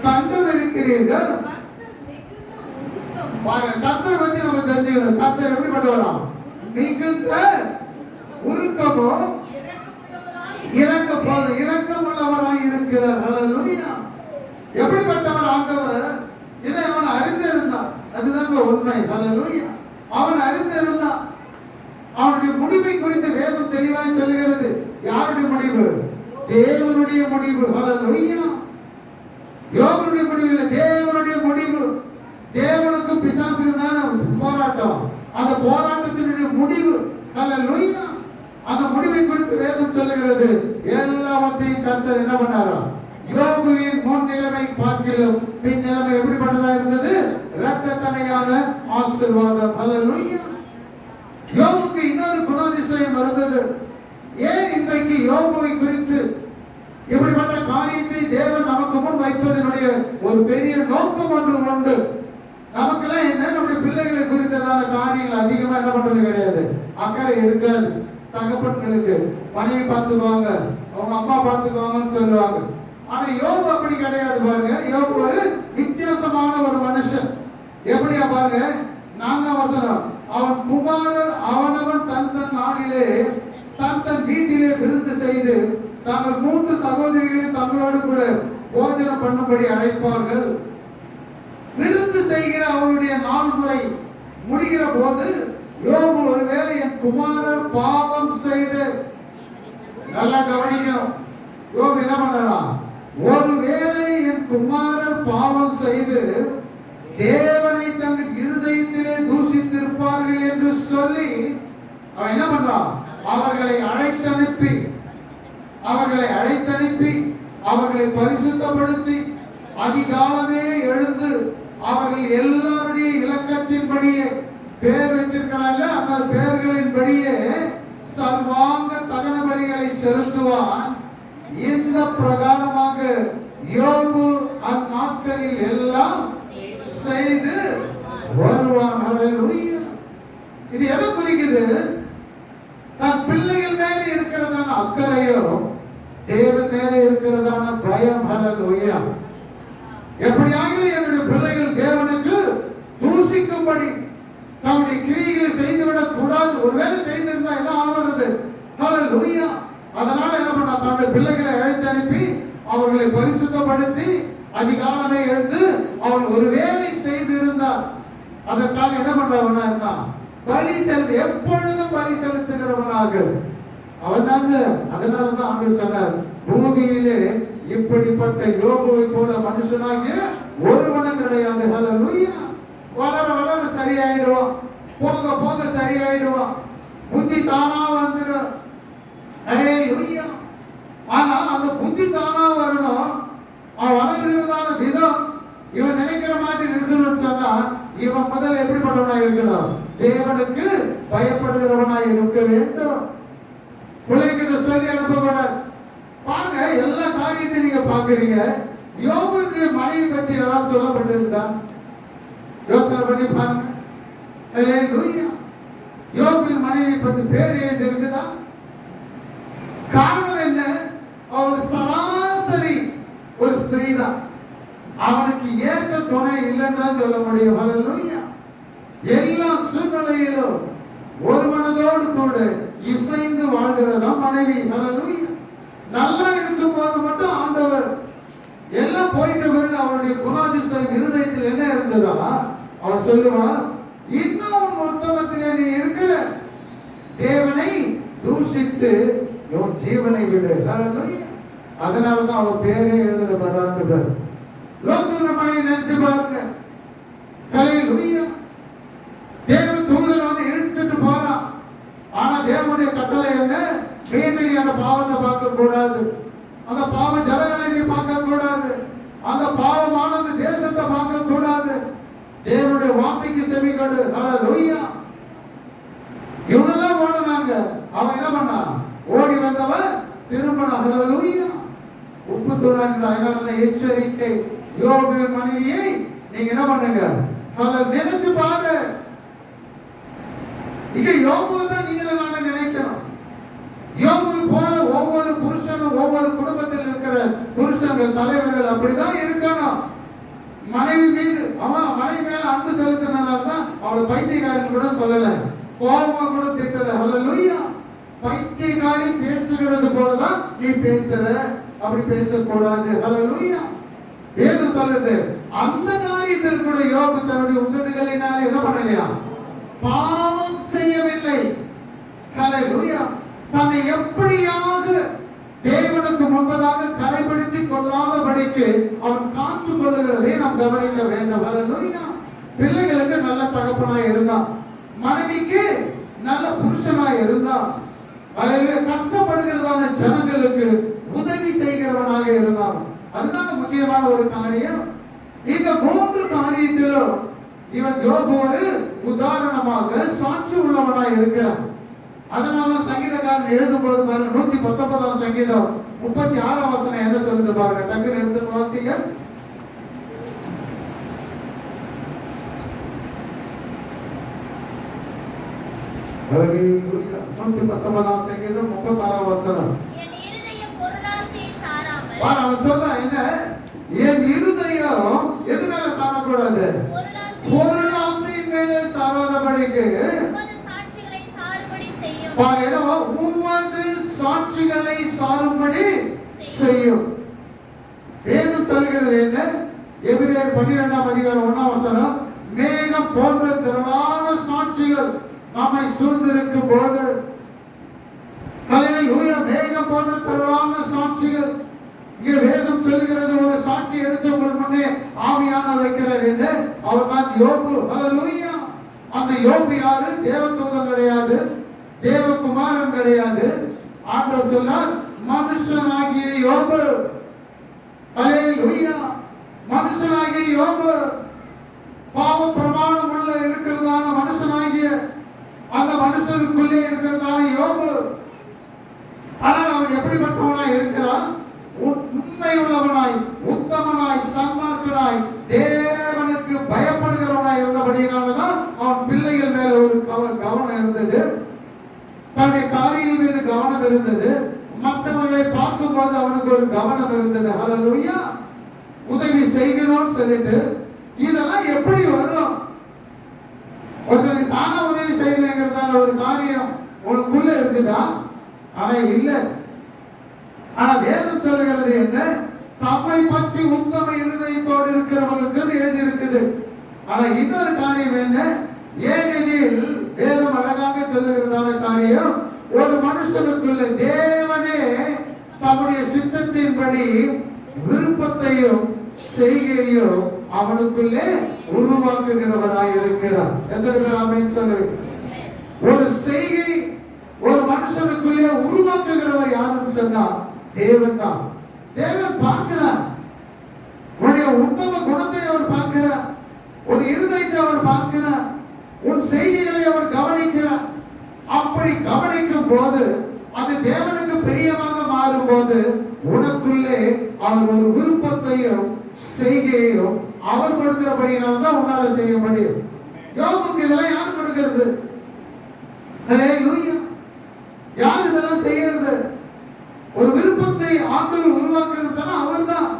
கண்டும் இருக்கிறீர்கள். கர்த்தர் பத்தி நம்ம தெரிஞ்சுக்கணும். கர்த்தர் எப்படிப்பட்டவரா? மிகுந்த உருக்கமோ இரக்கமுள்ளவராய் இருக்கிறார். ஹல்லேலூயா. எப்படிப்பட்டவர் ஆண்டவர்? இதை அவன் அறிந்திருந்தான். அதுதாங்க உண்மை. ஹல்லேலூயா. அவன் அறிந்திருந்தான். அவனுடைய முடிவை குறித்து வேதம் தெளிவாய் சொல்லுகிறது. யாருடைய முடிவு? தேவனுடைய முடிவு. ஹல்லேலூயா. யோபுடைய முடிவு இல்லை, தேவனுடைய முடிவு. தேவனுக்கும் பிசாசுக்கு தான போராட்டம். அந்த போராட்டத்தினுடைய முடிவு. ஹல்லேலூயா. அந்த முடிவை குறித்து வேதம் சொல்லுகிறது. எல்லாவற்றையும் கர்த்தர் என்ன பண்ணாரா? யோபுவின் முன் நிலைமை பார்க்கிலும் பின் நிலைமை எப்படிப்பட்டதா இருந்தது? இரட்டத்தனையான ஆசீர்வாதம். ஹல்லேலூயா. யோபுக்கு இன்னொரு குணாதிசயம் இருந்தது. ஏன் இன்றைக்கு யோபுவை குறித்து இப்படிப்பட்ட காரியத்தை தேவன் நமக்கு முன் வைப்பதனுடைய ஒரு பெரிய நோக்கம் ஒன்று உண்டு. நமக்கெல்லாம் என்ன, நம்முடைய பிள்ளைகளை குறித்ததான காரியங்கள் அதிகமா என்ன பண்றது கிடையாது, அக்கறை இருக்காது. தகப்பன்களுக்கு மனைவி பார்த்துக்குவாங்க, அவங்க அம்மா பார்த்துக்குவாங்கன்னு சொல்லுவாங்க. ஆனா யோபு அப்படி கிடையாது. பாருங்க, யோபு ஒரு வித்தியாசமான ஒரு மனுஷன். எப்படியா பாருங்க, 4ஆம் வசனம், அவன் குமாரர் அவனவன் தன் தன் நாளிலே தன் தன் வீட்டிலே விருந்து செய்து தாங்கள் 3 சகோதரிகளை தங்களோடு கூட போஜனம் பண்ணும்படி அழைப்பார்கள். விருந்து செய்கிற அவருடைய நாள் முறை முடிகிற போது யோபு, ஒருவேளை என் குமாரர் பாவம் செய்து, நல்லா கவனிக்கணும், யோபு என்ன பண்ணா, ஒருவேளை என் குமாரர் பாவம் செய்து தேவனை தங்கள் இருதயத்திலே தூஷித்திருப்பார்கள் என்று சொல்லி அவன் என்ன பண்றான், அவர்களை அழைத்தனுப்பி அவர்களை பரிசுத்தப்படுத்தி அதிகாலமே எழுந்து அவர்கள் எல்லாருடைய இலக்கத்தின்படியே பேர் வச்சிருக்கிறாங்க, அந்த பேர்களின்படியே சர்வாங்க தகன பலிகளை செலுத்துவான். இந்த பிரகாரமாக யோபு அந்நாட்களில் எல்லாம் செய்து வருவான். ஹல்லேலூயா. இது எதை குறிக்குது? தன் பிள்ளைகள் மேல இருக்கிறதான அக்கறையோ தேவன் மேல இருக்கிறதான பயம். ஹல்லேலூயா. எப்படியாக என்னுடைய பிள்ளைகள் தேவனுக்கு தூஷிக்கும்படி நம்முடைய கிரியைகளை செய்துவிடக் கூடாது. ஒருவேளை செய்திருந்தா என்ன ஆகிறது? ஹல்லேலூயா. அதனால என்ன பண்ண, தன்னுடைய பிள்ளைகளை அழைத்து அனுப்பி அவர்களை பரிசுத்தப்படுத்தி அதிகாலமே எழுந்து அவன் ஒரு வேலை செய்து இருந்தார். அதற்காக என்ன பண்றவனா இருந்தான், பலி செலுத்து, எப்பொழுதும் பலி செலுத்துகிறவனாக அவன் தாங்க. அதனாலதான் ஆண்டவர் சொன்னார், பூமியிலே இப்படிப்பட்ட யோபுவை போல மனுஷனாகிய ஒருவனும் கிடையாது. ஹல்லேலூயா. வளர வளர சரியாயிடுவான், போக போக சரியாயிடுவான், புத்தி தானா வந்துடும். ஹல்லேலூயா. ஆனா அந்த புத்தி தானா வரணும், அவன் வளர்கிறதான விதம் இவன் நினைக்கிற மாதிரி இருக்கணும்னு சொன்னா இவன் முதல்ல எப்படிப்பட்டவனா இருக்கணும், தேவனுக்கு பயப்படுகிறவனாய் இருக்க வேண்டும். பிள்ளைகிட்ட சொல்லி அனுப்பக்கூடாது. பாருங்க, எல்லா காரியத்தையும் நீங்க பாக்குறீங்க. யோபுக்கு மனைவி பத்தி ஏதாவது சொல்லப்பட்டிருந்தா யோசனை பண்ணி பாருங்க. யோபுவின் மனைவி பத்தி பேர் எழுதி இருக்குதா? காரணம் என்ன? அவர் சராசரி ஒரு ஸ்திரீ தான். அவனுக்கு ஏற்ற துணை இல்லைன்னு சொல்ல முடியும். ஹல்லேலூயா. எல்லா சூழ்நிலையிலும் ஒரு மனதோடு கூட இசைந்து வாழ்கிறதா மனைவி. ஹல்லேலூயா. நல்லா இருக்கும் போது மட்டும் ஆண்டவர் எல்லாம் போயிட்ட பிறகு அவருடைய குணாதிசயம் இருதயத்தில் என்ன இருந்ததா? அவர் சொல்லுவார், இன்னும் உத்தமத்திலே நீ இருக்கிற, தேவனை தூஷித்து உன் ஜீவனை விடு. ஹல்லேலூயா. அதனாலதான் அவர் பேரே எழுதுற பராண்டு. லோத்துவின் மனைவி நினைச்சு பாருங்க. ஹல்லேலூயா. தேவ தூதன் வந்து இழுத்துட்டு போறான். ஆனா தேவனுடைய கட்டளை என்ன? மீண்டும் நீ அந்த பாவத்தை பார்க்க கூடாது. அந்த பாவ ஜனங்களை நீ பார்க்க கூடாது. அந்த பாவமானது தேசத்தை பார்க்க கூடாது. தேவனுடைய வார்த்தைக்கு செவி கொடு. ஹல்லேலூயா. இவங்கெல்லாம் ஓடுனாங்க. அவன் என்ன பண்ணா? ஓடி வந்தவன் திரும்பினான். ஹல்லேலூயா. உப்பு தூணாங்க. அதனால எச்சரிக்கை, யோபுவின் மனைவியை நீங்க என்ன பண்ணுங்க? நினைச்சு பாரு. இங்க யோபுவை தான் நீங்க நான் நினைக்கணும். யோபு போல ஒவ்வொரு புருஷனும் ஒவ்வொரு குடும்பத்தில் இருக்கிற புருஷர்கள் தலைவர்கள் அப்படிதான் இருக்கணும். மனைவி மீது அவன் மனைவி மேல அன்பு செலுத்தினால்தான் அவளை பைத்தியக்காரன் கூட சொல்லல, கோபமா கூட திட்டல. ஹல்லேலூயா. பைத்தியக்காரி பேசுகிறது போலதான் நீ பேசுற, அப்படி பேசக்கூடாது. ஹல்லேலூயா. வேதம் சொல்லுது, அந்த காரியத்தில் கூட யோபு தன்னுடைய உதடுகளினால் என்ன பண்ணலையா? பாவம் செய்யவில்லை. ஹல்லேலூயா. தன்னை எப்படியாக தேவனுக்கு முன்பதாக கரைப்படுத்திக் கொள்ளாதபடிக்கு அவன் காத்துக் கொள்ளுகிறதை நாம் கவனிக்க வேண்டும். ஹல்லேலூயா. பிள்ளைகளுக்கு நல்ல தகப்பனாய் இருந்தான், மனைவிக்கு நல்ல புருஷனாய் இருந்தான், கஷ்டப்படுகிறதான ஜனங்களுக்கு உதவி செய்கிறவனாக இருந்தான். அதுதான் முக்கியமான ஒரு காரியம். இந்த மூன்று காரியத்திலும் இவன் யோபு ஒரு உதாரணமாக சாட்சி உள்ளவனாய் இருக்கிறான். அதனால சங்கீதக்காரன் எழுதும் போது பாருங்க, 119 சங்கீதம் 36 வசனம் என்ன சொல்லுது பாருங்க. டக்குன்னு எடுத்து வாசிங்க. ஹல்லேலூயா. 119 சங்கீதம் 36 வசனம். அவன் சொல்றான் என்ன? என் இருதயம் எது மேல சாரக்கூடாது? பொருளாசையின் மேலே சாராதபடிக்கு உமது சாட்சிகளை சாரும்படி செய்யும். வேதம் சொல்கிறது என்ன? எபிரேயர் 12ஆம் அதிகாரம் 1ஆம் வசனம், மேகம் போன்ற திரளான சாட்சிகள் நம்மை சூழ்ந்திருக்கும் போது, ஹல்லேலூயா, மேகம் போன்ற திரளான சாட்சிகள். இங்கே வேதம் சொல்லுகிறது, ஒரு சாட்சி எடுத்து உங்கள் முன்னே ஆவியானவர் வைக்கிறார் என்று. அவர் தான் யோபு. ஹல்லேலூயா. அந்த யோபு யாரு? தேவதூதன் கிடையாது, தேவகுமாரன் கிடையாது. ஆண்டவர் சொன்னார், மனுஷனாகிய யோபு. ஹல்லேலூயா. மனுஷனாகிய யோபு, பாவ பிரமாணம் உள்ள இருக்கிறதான மனுஷனாகிய அந்த மனுஷனுக்குள்ளே இருக்கிறதான யோபு. ஆனால் அவன் எப்படிப்பட்டவனாய் இருக்கிறான்? உண்மை உள்ளவனாய், உத்தமனாய், சன்மார்க்கனாய், தேவனுக்கு பயப்படுகிறவனாய் இருந்தபடியினால்தான் அவன் பிள்ளைகள் மேல ஒரு கவனம் இருந்தது, தன்னுடைய காரியம் மீது கவனம் இருந்தது, மற்றவர்களை பார்க்கும் போது அவனுக்கு ஒரு கவனம் இருந்தது. ஹல்லேலூயா. உதவி செய்கிறோம் சொல்லிட்டு இதெல்லாம் எப்படி வரும்? ஒருத்தருக்கு தானா உதவி செய்யணுங்கிறதான ஒரு காரியம் உனக்குள்ள இருக்குதா? ஆனா இல்ல. ஆனா வேதம் சொல்லுகிறது என்ன? தம்மை பற்றி உத்தம இருதயத்தோடு இருக்கிறவர்களுக்கு எழுதி இருக்குது. ஆனா இன்னொரு காரியம் என்ன? ஏனெனில் வேதம் அழகாக சொல்லுகிறதான காரியம், ஒரு மனுஷனுக்குள்ள தேவனே தம்முடைய சித்தத்தின்படி விருப்பத்தையும் செய்கையும் அவனுக்குள்ளே உருவாக்குகிறவராய் இருக்கிறார். எத்தனை பேர் ஆமென் சொல்லுவீங்க? ஒரு செய்கை ஒரு மனுஷனுக்குள்ளே உருவாக்குகிறவர் யாருன்னு சொன்னா தேவன் தான். தேவன் பார்க்கிறார், உன்னுடைய உத்தம குணத்தை அவர் பார்க்கிறார், உன் இருதயத்தை அவர் பார்க்கிறார், உன் செய்திகளை அவர் கவனிக்கிறார். அப்படி கவனிக்கும் போது அது தேவனுக்கு பிரியமாக மாறும் போது உனக்குள்ளே அவர் ஒரு விருப்பத்தையும் செய்கையையும் அவர் கொடுக்கிறபடியினால்தான் உன்னால செய்ய முடியும். யோபுக்கு இதெல்லாம் யார் கொடுக்கிறது? ஹல்லேலூயா. யார் இதெல்லாம் செய்யறது? ஒரு விருப்பத்தை ஆண்டவர் உருவாக்குன்னு சொன்னா அவர்தான்.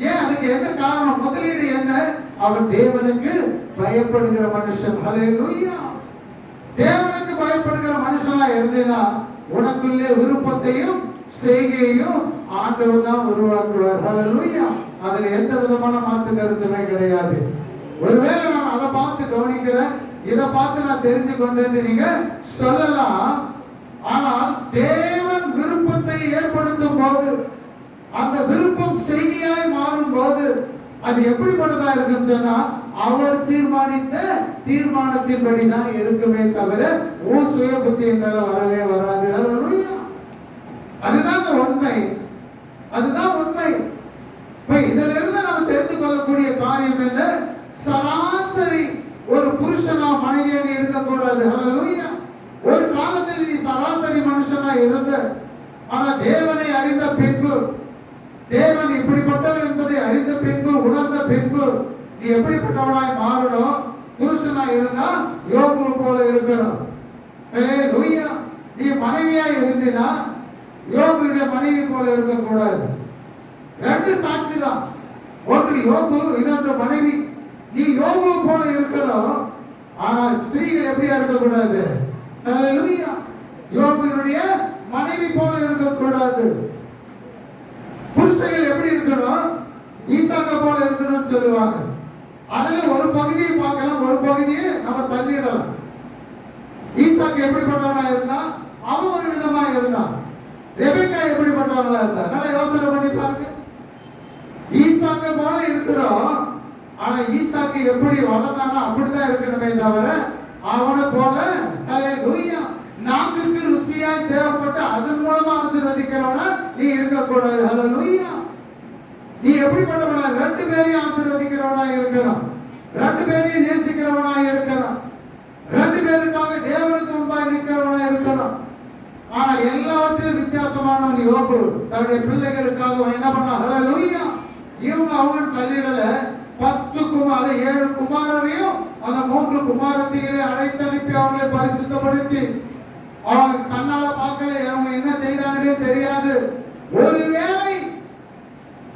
ஏன்? அதுக்கு என்ன காரணம்? முதலீடு என்ன? அவன் தேவனுக்கு பயப்படுகிற மனுஷன். ஹல்லேலூயா. தேவனுக்கு பயப்படுகிற மனுஷனா இருந்தீனா உனக்குள்ளே விருப்பத்தையும் செய்கையையும் ஆண்டவர் தான் உருவாக்குவார். ஹல்லேலூயா. அதுல எந்த விதமான மாற்று கருத்துமே கிடையாது. ஒருவேளை நான் அதை பார்த்து கவனிக்கிறேன், இதை பார்த்து நான் தெரிஞ்சு கொண்டேன்னு நீங்க சொல்லலாம். ஆனால் தேவன் விருப்பத்தை ஏற்படுத்தும் போது, அந்த விருப்பம் செய்தியாய் மாறும் போது அது எப்படிப்பட்டதா இருக்குன்னு சொன்னா அவர் தீர்மானித்த தீர்மானத்தின்படி தான் இருக்குமே தவிர உன் சுய புத்தியின் மேல வரவே வராது. ஹல்லேலூயா. அதுதான் உண்மை. அதுதான் உண்மை. இதுல இருந்து நம்ம தெரிந்து கொள்ளக்கூடிய காரியம் என்ன? சராசரி ஒரு புருஷனா மனைவியா நீ இருக்கக்கூடாது. ஹல்லேலூயா. ஒரு காலத்தில் நீ சராசரி மனுஷனா இருந்த, ஆனா தேவனை அறிந்த பின்பு, தேவன் இப்படிப்பட்டவர் என்பதை அறிந்த பின்பு, உணர்ந்த பின்பு நீ எப்படிப்பட்டவனாய் மாறணும்? புருஷனாய் இருந்தா யோபு போல இருக்கணும். ஹல்லேலூயா. நீ மனைவியா இருந்தினா யோபுடைய மனைவி போல இருக்கக்கூடாது. ரெண்டு சாட்சி தான். ஒன்று யோபு, இன்னொன்று மனைவி. நீ யோபு போல இருக்கணும். ஆனா ஸ்திரீகள் எப்படியா இருக்கக்கூடாது? ஹல்லேலூயா. யோபுடைய மனைவி போல இருக்கக்கூடாது. புருஷர்கள் எப்படி இருக்கணும்? ஈசாக்க போல இருக்கணும்னு சொல்லுவாங்க. அதுல ஒரு பகுதியை பார்க்கலாம், ஒரு பகுதியை நம்ம தள்ளிடலாம். ஈசாக்கு எப்படிப்பட்டவனா இருந்தா? அவன் ஒரு விதமா இருந்தான். ரெபெக்கா எப்படிப்பட்டவங்களா இருந்தா? நல்லா யோசனை பண்ணி பாருங்க. ஈசாக்க போல இருக்கிறோம், ஆனா ஈசாக்கு எப்படி வளர்ந்தானோ அப்படிதான் இருக்கணுமே தவிர அவனை போல ஹல்லேலூயா நாக்குக்கு ருசியாய் தேவைப்பட்டு அதன் மூலமா ஆசீர்வதிக்கிறவனா நீ இருக்கக்கூடாது. ஹல்லேலூயா. நீ எப்படிப்பட்டவனா? ரெண்டு பேரையும் ஆசீர்வதிக்கிறவனா இருக்கணும், ரெண்டு பேரையும் நேசிக்கிறவனா இருக்கணும், ரெண்டு பேருக்காக தேவனுக்கு முன்பாக நிற்கிறவனா இருக்கணும். ஆனா எல்லாவற்றிலும் வித்தியாசமானவன் யோபு. தன்னுடைய பிள்ளைகளுக்காக என்ன பண்ணா? ஹல்லேலூயா. இவங்க அவங்க தள்ளிடல. 7 குமாரரையும் அந்த 3 குமாரத்திகளை அழைத்து அனுப்பி அவங்களை பரிசுத்தப்படுத்தி அவங்க கண்ணால பார்க்கல, அவங்க என்ன செய்தாங்கன்னே தெரியாது. ஒருவேளை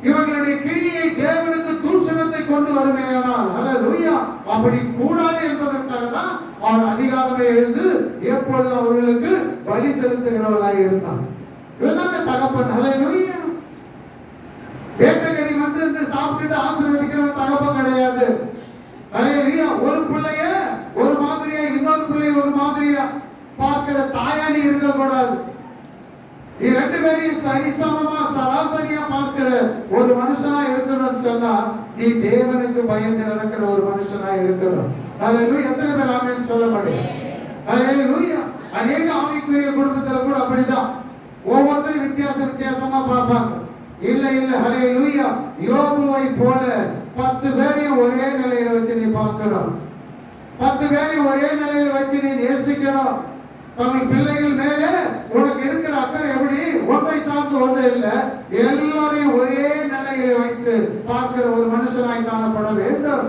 இவங்களுடைய கிரியை தேவனுக்கு தூஷணத்தை கொண்டு வருமேயானால், ஹல்லேலூயா, அப்படி கூடாது என்பதற்காக தான் அவன் அதிகாலமே எழுந்து எப்பொழுதும் அவர்களுக்கு பலி செலுத்துகிறவனாய் இருந்தான். இவன் தகப்பன். ஹல்லேலூயா. வேட்டகரி வந்து சாப்பிட்டு ஆசீர்வதிக்கிறவன் தகப்பன் கிடையாது. ஹல்லேலூயா. ஒரு பிள்ளைய ஒரு மாதிரியா, இன்னொரு பிள்ளைய ஒரு மாதிரியா பார்க்கிற தாயானி இருக்கக்கூடாது. ரெண்டு பேரையும் சரிசமமா சராசரியா பார்க்கிற ஒரு மனுஷனா இருக்கணும்னு சொன்னா நீ தேவனுக்கு பயந்து நடக்கிற ஒரு மனுஷனா இருக்கணும். ஹல்லேலூயா. எத்தனை பேர் ஆமென் சொல்ல முடியும்? ஹல்லேலூயா. அநேக ஆவிக்குரிய குடும்பத்துல கூட அப்படிதான். ஒவ்வொருத்தரும் வித்தியாசமா பார்ப்பாங்க. இல்ல ஹல்லேலூயா. யோபுவை போல 10 பேரையும் ஒரே நிலையில வச்சு நீ பார்க்கணும். 10 பேரையும் ஒரே நிலையில வச்சு நீ நேசிக்கணும். தங்கள் பிள்ளைகள் மேல உனக்கு இருக்கிற அக்கறை எப்படி? ஒன்றை சார்ந்து ஒன்று இல்ல, எல்லாரையும் ஒரே நிலையில வைத்து பார்க்கிற ஒரு மனுஷனாய் காணப்பட வேண்டும்.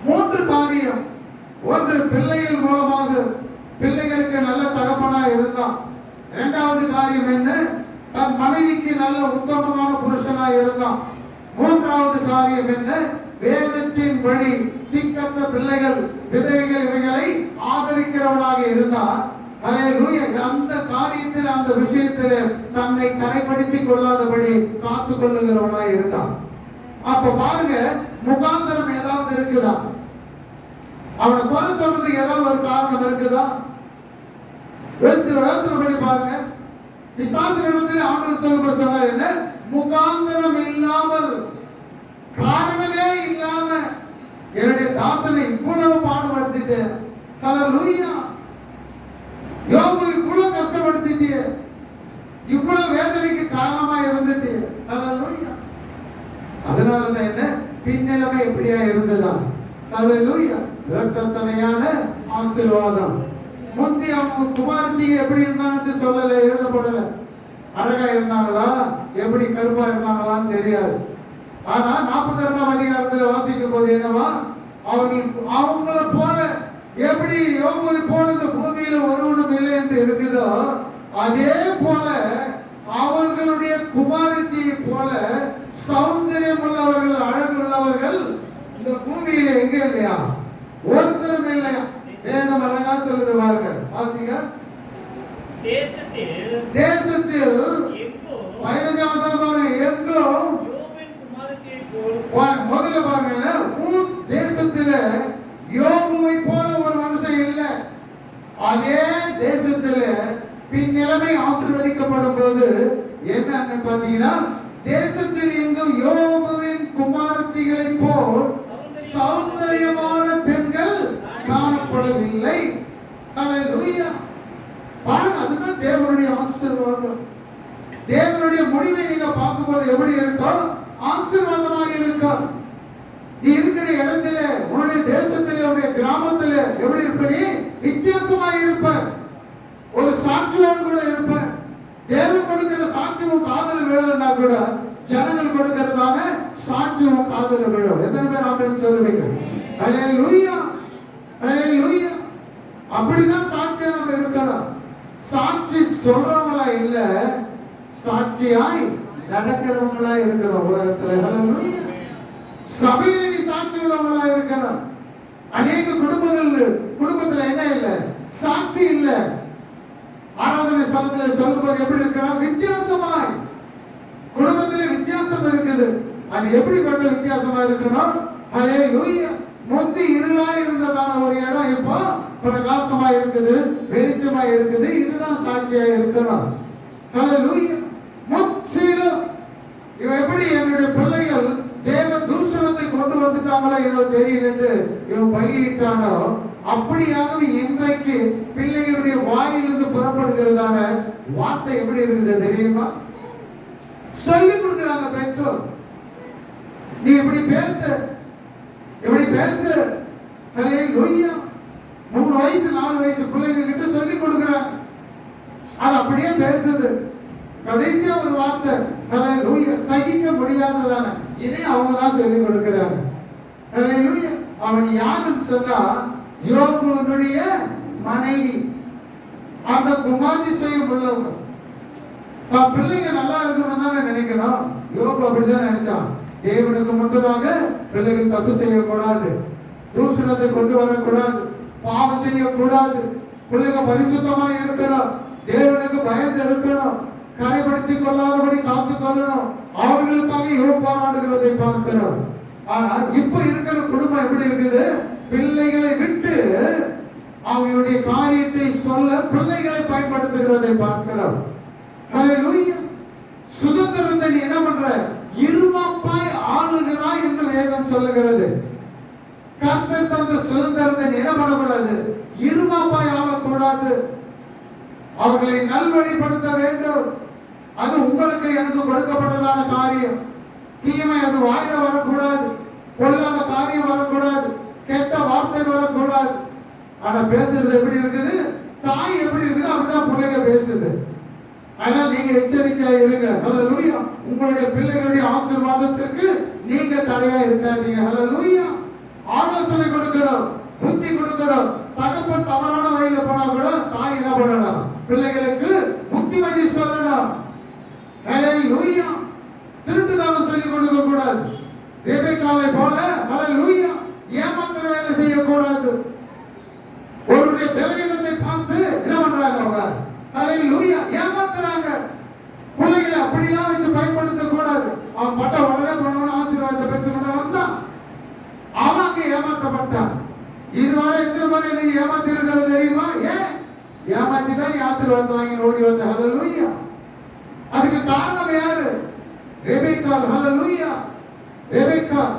3 காரியம். ஒன்று, பிள்ளைகள் மூலமாக பிள்ளைகளுக்கு நல்ல தகப்பனா இருந்தான். இரண்டாவது காரியம் என்ன? தன் மனைவிக்கு நல்ல உத்தமமான புருஷனா இருந்தான். மூன்றாவது காரியம் என்ன? வேதத்தின் படி திக்கற்ற பிள்ளைகள், விதவைகள் இவைகளை ஆதரிக்கிறவனாக இருந்தான். ஹல்லேலூயா. அந்த காரியத்தில், அந்த விஷயத்தில் தன்னை கரைப்படுத்திக் கொள்ளாதபடி காத்துக் கொள்ளுகிறவனாய் இருந்தான். அப்ப பாருங்க, முகாந்தரம் ஏதாவது இருக்குதா? அவனை கொலை சொல்றதுக்கு ஏதாவது ஒரு காரணம் இருக்குதா? யோசனை பண்ணி பாருங்க. பிசாசினிடத்தில் ஆண்டவர் சொன்னார் என்ன? முகாந்தரம் இல்லாமல், காரணமே இல்லாம என்னுடைய தாசனை இவ்வளவு பாடுபடுத்திட்டு, ஹல்லேலூயா, யோபு இவ்வளவு கஷ்டப்படுத்திட்டு, இவ்வளவு வேதனைக்கு காரணமா இருந்துட்டு, ஹல்லேலூயா. அதனாலதான் என்ன? பின்னிலைமை எப்படியா இருந்ததா? ஹல்லேலூயா. இரட்டத்தனையான ஆசீர்வாதம். முந்தி அவங்க குமாரத்தி எப்படி இருந்தாங்கன்னு சொல்லல, எழுதப்படல. அழகா இருந்தாங்களா, எப்படி கருப்பா இருந்தாங்களான்னு தெரியாது. ஆனா 42ஆம் அதிகாரத்துல வாசிக்கும் போது என்னவா, அவர்கள் அவங்கள போல எப்படி யோபை போல இந்த பூமியில ஒருவனும் இல்லை என்று இருக்குதோ, அதே போல அவர்களுடைய குமாரத்தியை போல சௌந்தரியம் உள்ளவர்கள், அழகுள்ளவர்கள் இந்த பூமியில எங்க இல்லையா, ஒருத்தரும் இல்லையா. வேதம் அழகா சொல்லுது பாருங்க, வாசிங்க. தேசத்தில் 15ஆம் வசனம் பாருங்க, எங்கோ முதல்ல பாருங்க, ஊர் தேசத்துல யோபுவை போல ஒரு மனுஷன் இல்லை. அதே தேசத்துல பின் நிலைமை ஆசீர்வதிக்கப்படும் போது என்ன பாத்தீங்கன்னா, தேசத்தில் எங்கும் யோபுவின் குமாரத்திகளை போல் சௌந்தரியமான பெண்கள் காணப்படவில்லை. ஹல்லேலூயா. பாருங்க, அதுதான் தேவனுடைய ஆசீர்வாதம். தேவனுடைய முடிவை நீங்க பார்க்கும்போது எப்படி இருக்கும், ஆசீர்வாதமாக இருக்கும். நீ இருக்கிற இடத்துல, உன்னுடைய தேசத்துல, உன்னுடைய கிராமத்துல எப்படி இருப்ப, நீ வித்தியாசமாக இருப்ப, ஒரு சாட்சியோடு கூட இருப்ப. தேவன் கொடுக்கிற சாட்சியும் காதல் விழலைன்னா கூட ஜனங்கள் கொடுக்கிறதான சாட்சியும் காதல் விழும். எத்தனை பேர் ஆமென் சொல்லுவீங்க? ஹல்லேலூயா, ஹல்லேலூயா. அப்படிதான் சாட்சியா நம்ம இருக்கணும். சாட்சி சொல்றவங்களா இல்ல, சாட்சியாய் நடக்கிறவங்களா இருக்கணும் உலகத்துல. ஹல்லேலூயா. சபையில நீ சாட்சி உள்ளவங்களா இருக்கணும். அநேக குடும்பத்துல என்ன இல்ல, சாட்சி இல்ல. ஆராதனை ஸ்தலத்துல சொல்லும்போது எப்படி இருக்கிறோம், வித்தியாசமாய். குடும்பத்திலே வித்தியாசம் இருக்குது. அது எப்படிப்பட்ட வித்தியாசமா இருக்கணும்? ஹல்லேலூயா. முந்தி இருளாய் இருந்ததான ஒரு இடம் இப்போ பிரகாசமா இருக்குது, வெளிச்சமா இருக்குது. இதுதான் சாட்சியா இருக்கணும். ஹல்லேலூயா. முற்றிலும் இவன் எப்படி என்னுடைய பிள்ளைகள் தேவ தூஷணத்தை கொண்டு வந்துட்டாங்களோ என்னோ தெரியல என்று இவன் பலியிட்டானோ, அப்படியாகவே இன்றைக்கு பிள்ளைகளுடைய வாயிலிருந்து புறப்படுகிறதான வார்த்தை எப்படி இருக்குது தெரியுமா? சொல்லிக் கொடுக்கிறாங்க பெற்றோர், நீ இப்படி பேசு, இப்படி பேசு. ஹல்லேலூயா. 3 வயசு 4 வயசு பிள்ளைங்க கிட்ட சொல்லிக் கொடுக்கிறாங்க, அது அப்படியே பேசுது. கடைசியா ஒரு வார்த்தை, ஹல்லேலூயா, சகிக்க முடியாததான இதை அவங்க தான் சொல்லிக் கொடுக்கிறாங்க. ஹல்லேலூயா. அவன் யாருன்னு சொன்னா, யோபுவினுடைய மனைவி, அந்த குமாரதிசயம் உள்ளவங்க. தான் பிள்ளைங்க நல்லா இருக்கணும் தானே நினைக்கணும். யோபு அப்படிதான் நினைச்சான். தேவனுக்கு முன்பதாக பிள்ளைகள் தப்பு செய்யக்கூடாது, தூஷணத்தை கொண்டு வரக்கூடாது, பாவம் செய்யக்கூடாது, பிள்ளைங்க பரிசுத்தமா இருக்கணும், தேவனுக்கு பயந்து இருக்கணும், கரைப்படுத்திக் கொள்ளாதபடி காத்துக் கொள்ளணும். அவர்களுக்காக இவன் போராடுகிறதை பார்க்கிறோம். ஆனா இப்ப இருக்கிற குடும்பம் எப்படி இருக்குது, பிள்ளைகளை விட்டு அவங்களுடைய காரியத்தை சொல்ல பிள்ளைகளை பயன்படுத்துகிறதை பார்க்கிறோம். ஹல்லேலூயா. சுதந்திரத்தை நீ என்ன பண்ற, இருமாப்பாய் ஆளுகிறாய் என்று வேதம் சொல்லுகிறது. கர்த்தர் தந்த சுதந்திரத்தை நீ என்ன பண்ணக்கூடாது, இருமாப்பாய் ஆளக்கூடாது. அவர்களை நல்வழிப்படுத்த வேண்டும். அது உங்களுக்கு எனக்கு கொடுக்கப்பட்டதான காரியம். தீமை அது வாயில வரக்கூடாது, பொல்லாத காரியம் வரக்கூடாது, கெட்ட வார்த்தை வரக்கூடாது. ஆனா பேசுறது எப்படி இருக்குது, தாய் எப்படி இருக்குது அப்படிதான் பிள்ளைங்க பேசுது. அதனால நீங்க எச்சரிக்கையா இருங்க. ஹல்லேலூயா. உங்களுடைய பிள்ளைகளுடைய ஆசீர்வாதத்திற்கு நீங்க தடையா இருக்காதீங்க. ஹல்லேலூயா. ஆலோசனை கொடுக்கணும், புத்தி கொடுக்கணும். தகப்பன் தவறான வழியில போனா கூட தாய் என்ன பண்ணணும், பிள்ளைகளுக்கு புத்திமதி சொல்லணும். ஹல்லேலூயா. திருட்டுத்தனம் சொல்லி கொடுக்க கூடாது. ரெபெக்காளை போல ஹல்லேலூயா ஏமாத்துற வேலை செய்யக்கூடாது. ஒருவருடைய பலவீனத்தை பார்த்து என்ன பண்றாங்க அவங்க, ஹல்லேலூயா ஏமாத்துறாங்க. பிள்ளைகளை அப்படிலாம் வச்சு பயன்படுத்த கூடாது. அவன் பட்ட உடனே பண்ணணும், ஆசீர்வாதத்தை பெற்றுக்கொண்டு வந்தான், அவன் அங்க ஏமாற்றப்பட்டான். இதுவரை எத்தனை முறை நீ ஏமாத்தி இருக்கிறது தெரியுமா? ஏன் ஏமாத்தி தான் நீ ஆசீர்வாதத்தை வாங்கி ஓடி வந்த. ஹல்லேலூயா. அதுக்கு காரணம் யாரு? ரெபெக்காள். ஹல்லேலூயா. ரெபெக்காள்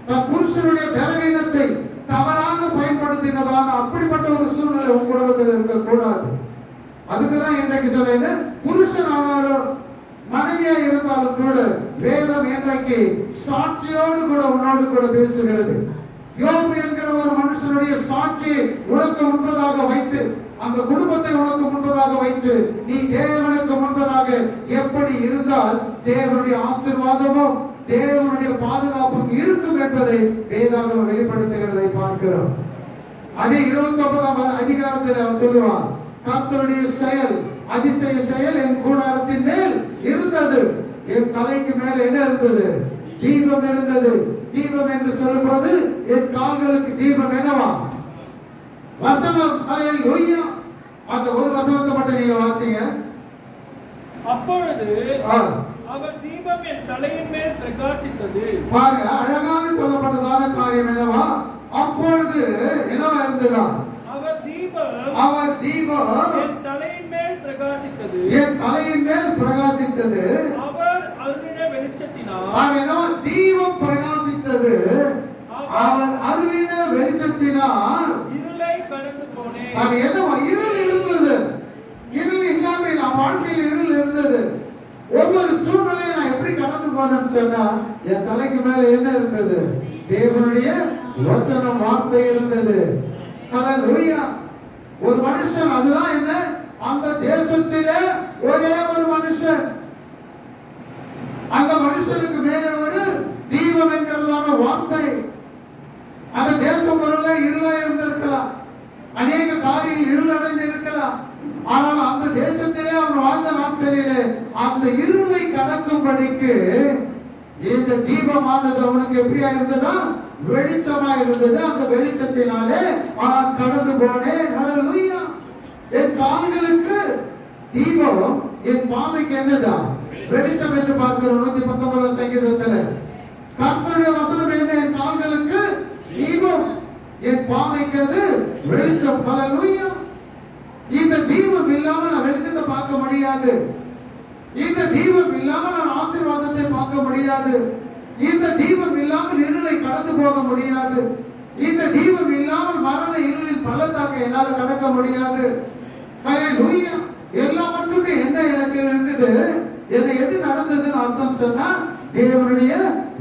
தன் புருஷனுடைய பலவீனத்தை தவறாக பயன்படுத்தினதான அப்படிப்பட்ட ஒரு சூழ்நிலை உன் குடும்பத்தில் இருக்கக்கூடாது. அதுக்குதான் இன்றைக்கு சொல்றேன், புருஷன் ஆனாலும் மனைவியா இருந்தாலும் கூட வேதம் இன்றைக்கு சாட்சியோடு கூட உன்னோடு கூட பேசுகிறது. யோபு என்கிற ஒரு மனுஷனுடைய சாட்சியை உனக்கு முன்பதாக வைத்து அந்த குடும்பத்தை உனக்கு முன்பதாக வைத்து நீ தேவனுக்கு முன்பதாக எப்படி இருந்தால் தேவனுடைய ஆசீர்வாதமும் தேவனுடைய பாதுகாப்பும் இருக்கும் என்பதை வேதாகமம் வெளிப்படுத்துகிறதை பார்க்கிறோம். அதே 29ஆம் அதிகாரத்தில் அவர் சொல்லுவார், கர்த்தருடைய செயல் அதிசய செயல் என் கூடாரத்தின் மேல் இருந்தது. என் தலைக்கு மேல என்ன இருந்தது? தீபம் இருந்தது. தீபம் என்று சொல்லும்போது என் கால்களுக்கு தீபம் என்னவா? வசனம். ஹல்லேலூயா. அந்த ஒரு வசனத்தை மட்டும் நீங்க வாசிங்க. அப்பொழுது அவர் தீபம் என் தலையின் மேல் பிரகாசித்தது. பாருங்க, அழகாக சொல்லப்பட்டதான காரியம் என்னவா? அப்பொழுது என்னவா இருந்ததா? அவர் தீபம் என் தலையின் மேல் பிரகாசித்தது. என் தலையின் மேல் பிரகாசித்தது. அவர் அருளின வெளிச்சத்தினால். என்னவா? தீபம் பிரகாசித்தது. அவர் அருளின வெளிச்சத்தினால் இருளை கடந்து போனேன். அது என்னவா? இருள் இருந்தது. இருள் இல்லாம என் வாழ்க்கையில் இருள் இருந்தது. ஒவ்வொரு சூழ்நிலையை நான் எப்படி கடந்து போனேன்னு சொன்னா என் தலைக்கு மேல என்ன இருந்தது? தேவனுடைய வசனம், வார்த்தை இருந்தது. ஹல்லேலூயா. ஒரு மனுஷன், அதுதான் என்ன, அந்த தேசத்திலே ஒரே ஒரு மனுஷன், அந்த மனுஷனுக்கு மேலே ஒரு தீபம் என்கிறதான வார்த்தை. அந்த தேசம் ஒரு இருளா இருந்திருக்கலாம், அநேக காரியங்கள் இருள் அடைந்து இருக்கலாம். ஆனால் அந்த தேசத்திலே அவன் வாழ்ந்த நாட்களிலே அந்த இருளை கடக்கும்படிக்கு இந்த தீபமானது அவனுக்கு எப்படியா இருந்ததா? வெளிச்சமா இருந்தது. அந்த வெளிச்சத்தினாலே நான் கடந்து போனேன். ஹல்லேலூயா. என் கால்களுக்கு தீபம், என் பாதைக்கு என்னதான்? வெளிச்சம் என்று பார்க்கிறோம். 119 சங்கீதத்துல கர்த்தருடைய வசனம் என்ன? என் கால்களுக்கு தீபம், என் பாதைக்கு அது வெளிச்சம். ஹல்லேலூயா. இந்த தீபம் இல்லாம நான் வெளிச்சத்தை பார்க்க முடியாது. இந்த தீபம் இல்லாம நான் ஆசீர்வாதத்தை பார்க்க முடியாது. இந்த தீபம் இல்லாமல் இருளை கடந்து போக முடியாது. இந்த தீபம் இல்லாமல் மரண இருளின் பள்ளத்தாக்க என்னால கடக்க முடியாது. ஹல்லேலூயா. எல்லாவற்றுமே என்ன எனக்கு இருக்குது? என்ன எது நடந்ததுன்னு அர்த்தம் சொன்னா தேவனுடைய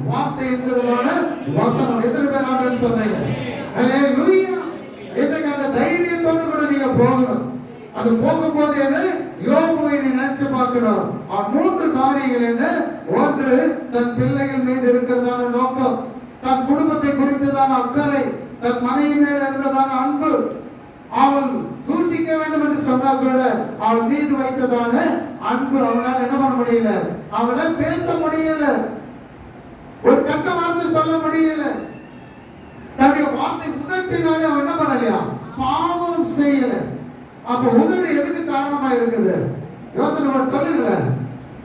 வார்த்தை என்கிறதான வசனம். எத்தனை பேர் ஆமென் சொன்னீங்க? ஹல்லேலூயா. இன்னைக்கு அந்த தைரியத்தோடு கூட நீங்க போகணும். அது போகும்போது என்ன? யோபுவை நினைச்சு பார்க்கணும். 3 காரியங்கள் என்ன? ஒன்று, தன் பிள்ளைகள் மீது இருக்கிறதான நோக்கம், தன் குடும்பத்தை குறித்ததான அக்கறை, தன் மனைவி மேல இருந்ததான அன்பு. அவள் தூசிக்க வேண்டும் என்று சொன்னா கூட அவள் மீது வைத்ததான அன்பு அவனால் என்ன பண்ண முடியல? அவளை பேச முடியல, ஒரு கட்ட வார்த்தை சொல்ல முடியல. தன்னுடைய வார்த்தை உதட்டினாலே அவன் என்ன பண்ணலையா? பாவம் செய்யல. அப்ப உதடு எதுக்கு காரணமா இருக்குது? யோசனை சொல்லுங்கள.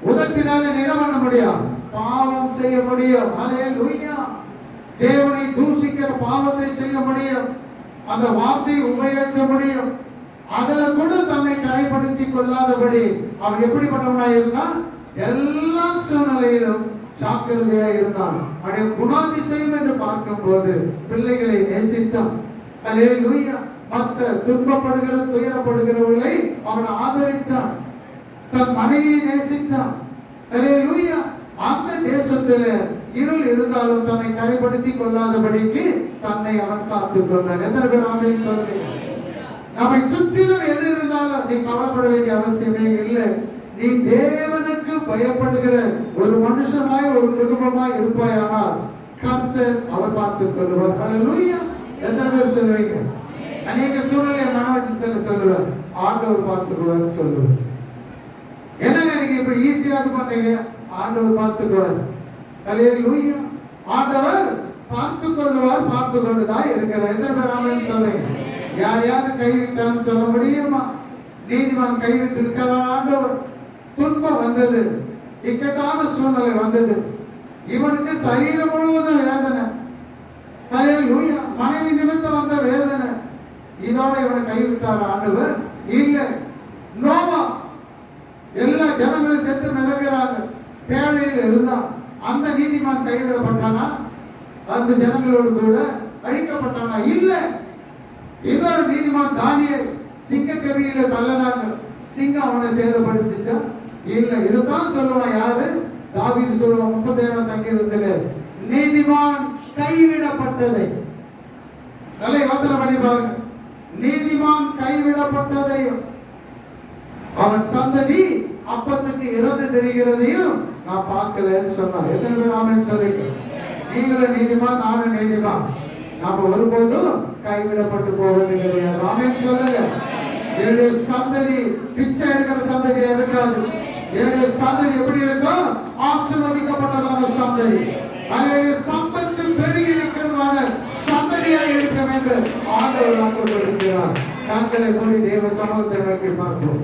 உதட்டினாலே என்ன பண்ண முடியும்? பாவம் செய்ய முடியும். ஹல்லேலூயா. தேவனை தூஷிக்கிற பாவத்தை செய்ய முடியும். அந்த வார்த்தையை உபயோகிக்க முடியும். அதுல கூட தன்னை கரைப்படுத்திக் கொள்ளாதபடி அவன் எப்படிப்பட்டவனா இருந்தான்? எல்லா சூழ்நிலையிலும் ஜாக்கிரதையா இருந்தான். அவனுடைய குணாதிசயம் என்று பார்க்கும் போது பிள்ளைகளை நேசித்தான். ஹல்லேலூயா. மற்ற துன்பப்படுகிற துயரப்படுகிறவர்களை அவன் ஆதரித்தான். தன் மனைவியை நேசித்தான். ஹல்லேலூயா. அந்த தேசத்தில் இருள் இருந்தாலும் தன்னை கரைப்படுத்திக் கொள்ளாதபடிக்கு தன்னை அவன் காத்துக் கொண்டான். எத்தனை பேர் ஆமென் சொல்றீங்க? நம்மை சுற்றிலும் எது இருந்தாலும் நீ கவலைப்பட வேண்டிய அவசியமே இல்லை. நீ தேவனுக்கு பயப்படுகிற ஒரு மனுஷனாய் ஒரு குடும்பமாய் இருப்பாயானால் கர்த்தர் அவர் பார்த்துக் கொள்வார். ஹல்லேலூயா. எத்தனை பேர் சொல்லுவீங்க? அநேக சூழ்நிலை மனவட்டத்தில் சொல்லுவேன், ஆண்டவர் பார்த்துக்குவார் சொல்லுவேன். என்னங்க நீங்க இப்படி ஈஸியா இது பண்றீங்க? ஆண்டவர் பார்த்துக்குவார். ஹல்லேலூயா. ஆண்டவர் பார்த்துக் கொள்வார், பார்த்து கொண்டுதான் இருக்கிறார். எத்தனை பேர் ஆமென் சொல்றீங்க? யாரையாவது கைவிட்டான்னு சொல்ல முடியுமா? நீதிமான் கைவிட்டு இருக்கிறார் ஆண்டவர். துன்பம் வந்தது, இக்கட்டான சூழ்நிலை வந்தது, இவனுக்கு சரீரம் முழுவதும் வேதனை. ஹல்லேலூயா. மனைவி நிமித்தம் வந்த வேதனை, இதோட இவனை கைவிட்டார் ஆண்டவர்? இல்ல. நோவா எல்லா ஜனங்களும் செத்து மிதக்கிறாங்க, பேழையில் இருந்தான். அந்த நீதிமான் கைவிடப்பட்டானா? அந்த ஜனங்களோடு கூட அழிக்கப்பட்டானா? இல்ல. இன்னொரு நீதிமான் தானியேல் சிங்க கவியில தள்ளனாங்க, சிங்கம் அவனை சேதப்படுத்திச்சா? இல்ல. இதுதான் சொல்லுவான் யாரு? தாவீது சொல்லுவான் 37 சங்கீதத்துல, நீதிமான் கைவிடப்பட்டதை. நல்ல யோசனை பண்ணி பாருங்க. நீதிமான் கைவிடப்பட்டதையும் அவன் சந்ததி அப்பத்துக்கு இறந்து தெரிகிறதையும் நான் பார்க்கலன்னு சொன்னான். எத்தனை பேர் ஆமென் சொல்றீங்க? நீங்களும் நீதிமான், நானும் நீதிமான். நாம ஒருபோதும் கைவிடப்பட்டு போவது கிடையாது. ஆமென் சொல்லுங்க. என்னுடைய சந்ததி பிச்சை எடுக்கிற சந்ததியா இருக்காது. என்னுடைய சந்ததி எப்படி இருக்கும்? ஆசீர்வதிக்கப்பட்டதான சந்ததி. அல்லது சம்பத்து பெருகி இருக்கிறதான சந்ததியா இருக்க வேண்டும் ஆண்டவர் வாக்குறுதிக்கிறார். கண்களை மூடி தேவ சமூகத்தை நோக்கி பார்ப்போம்.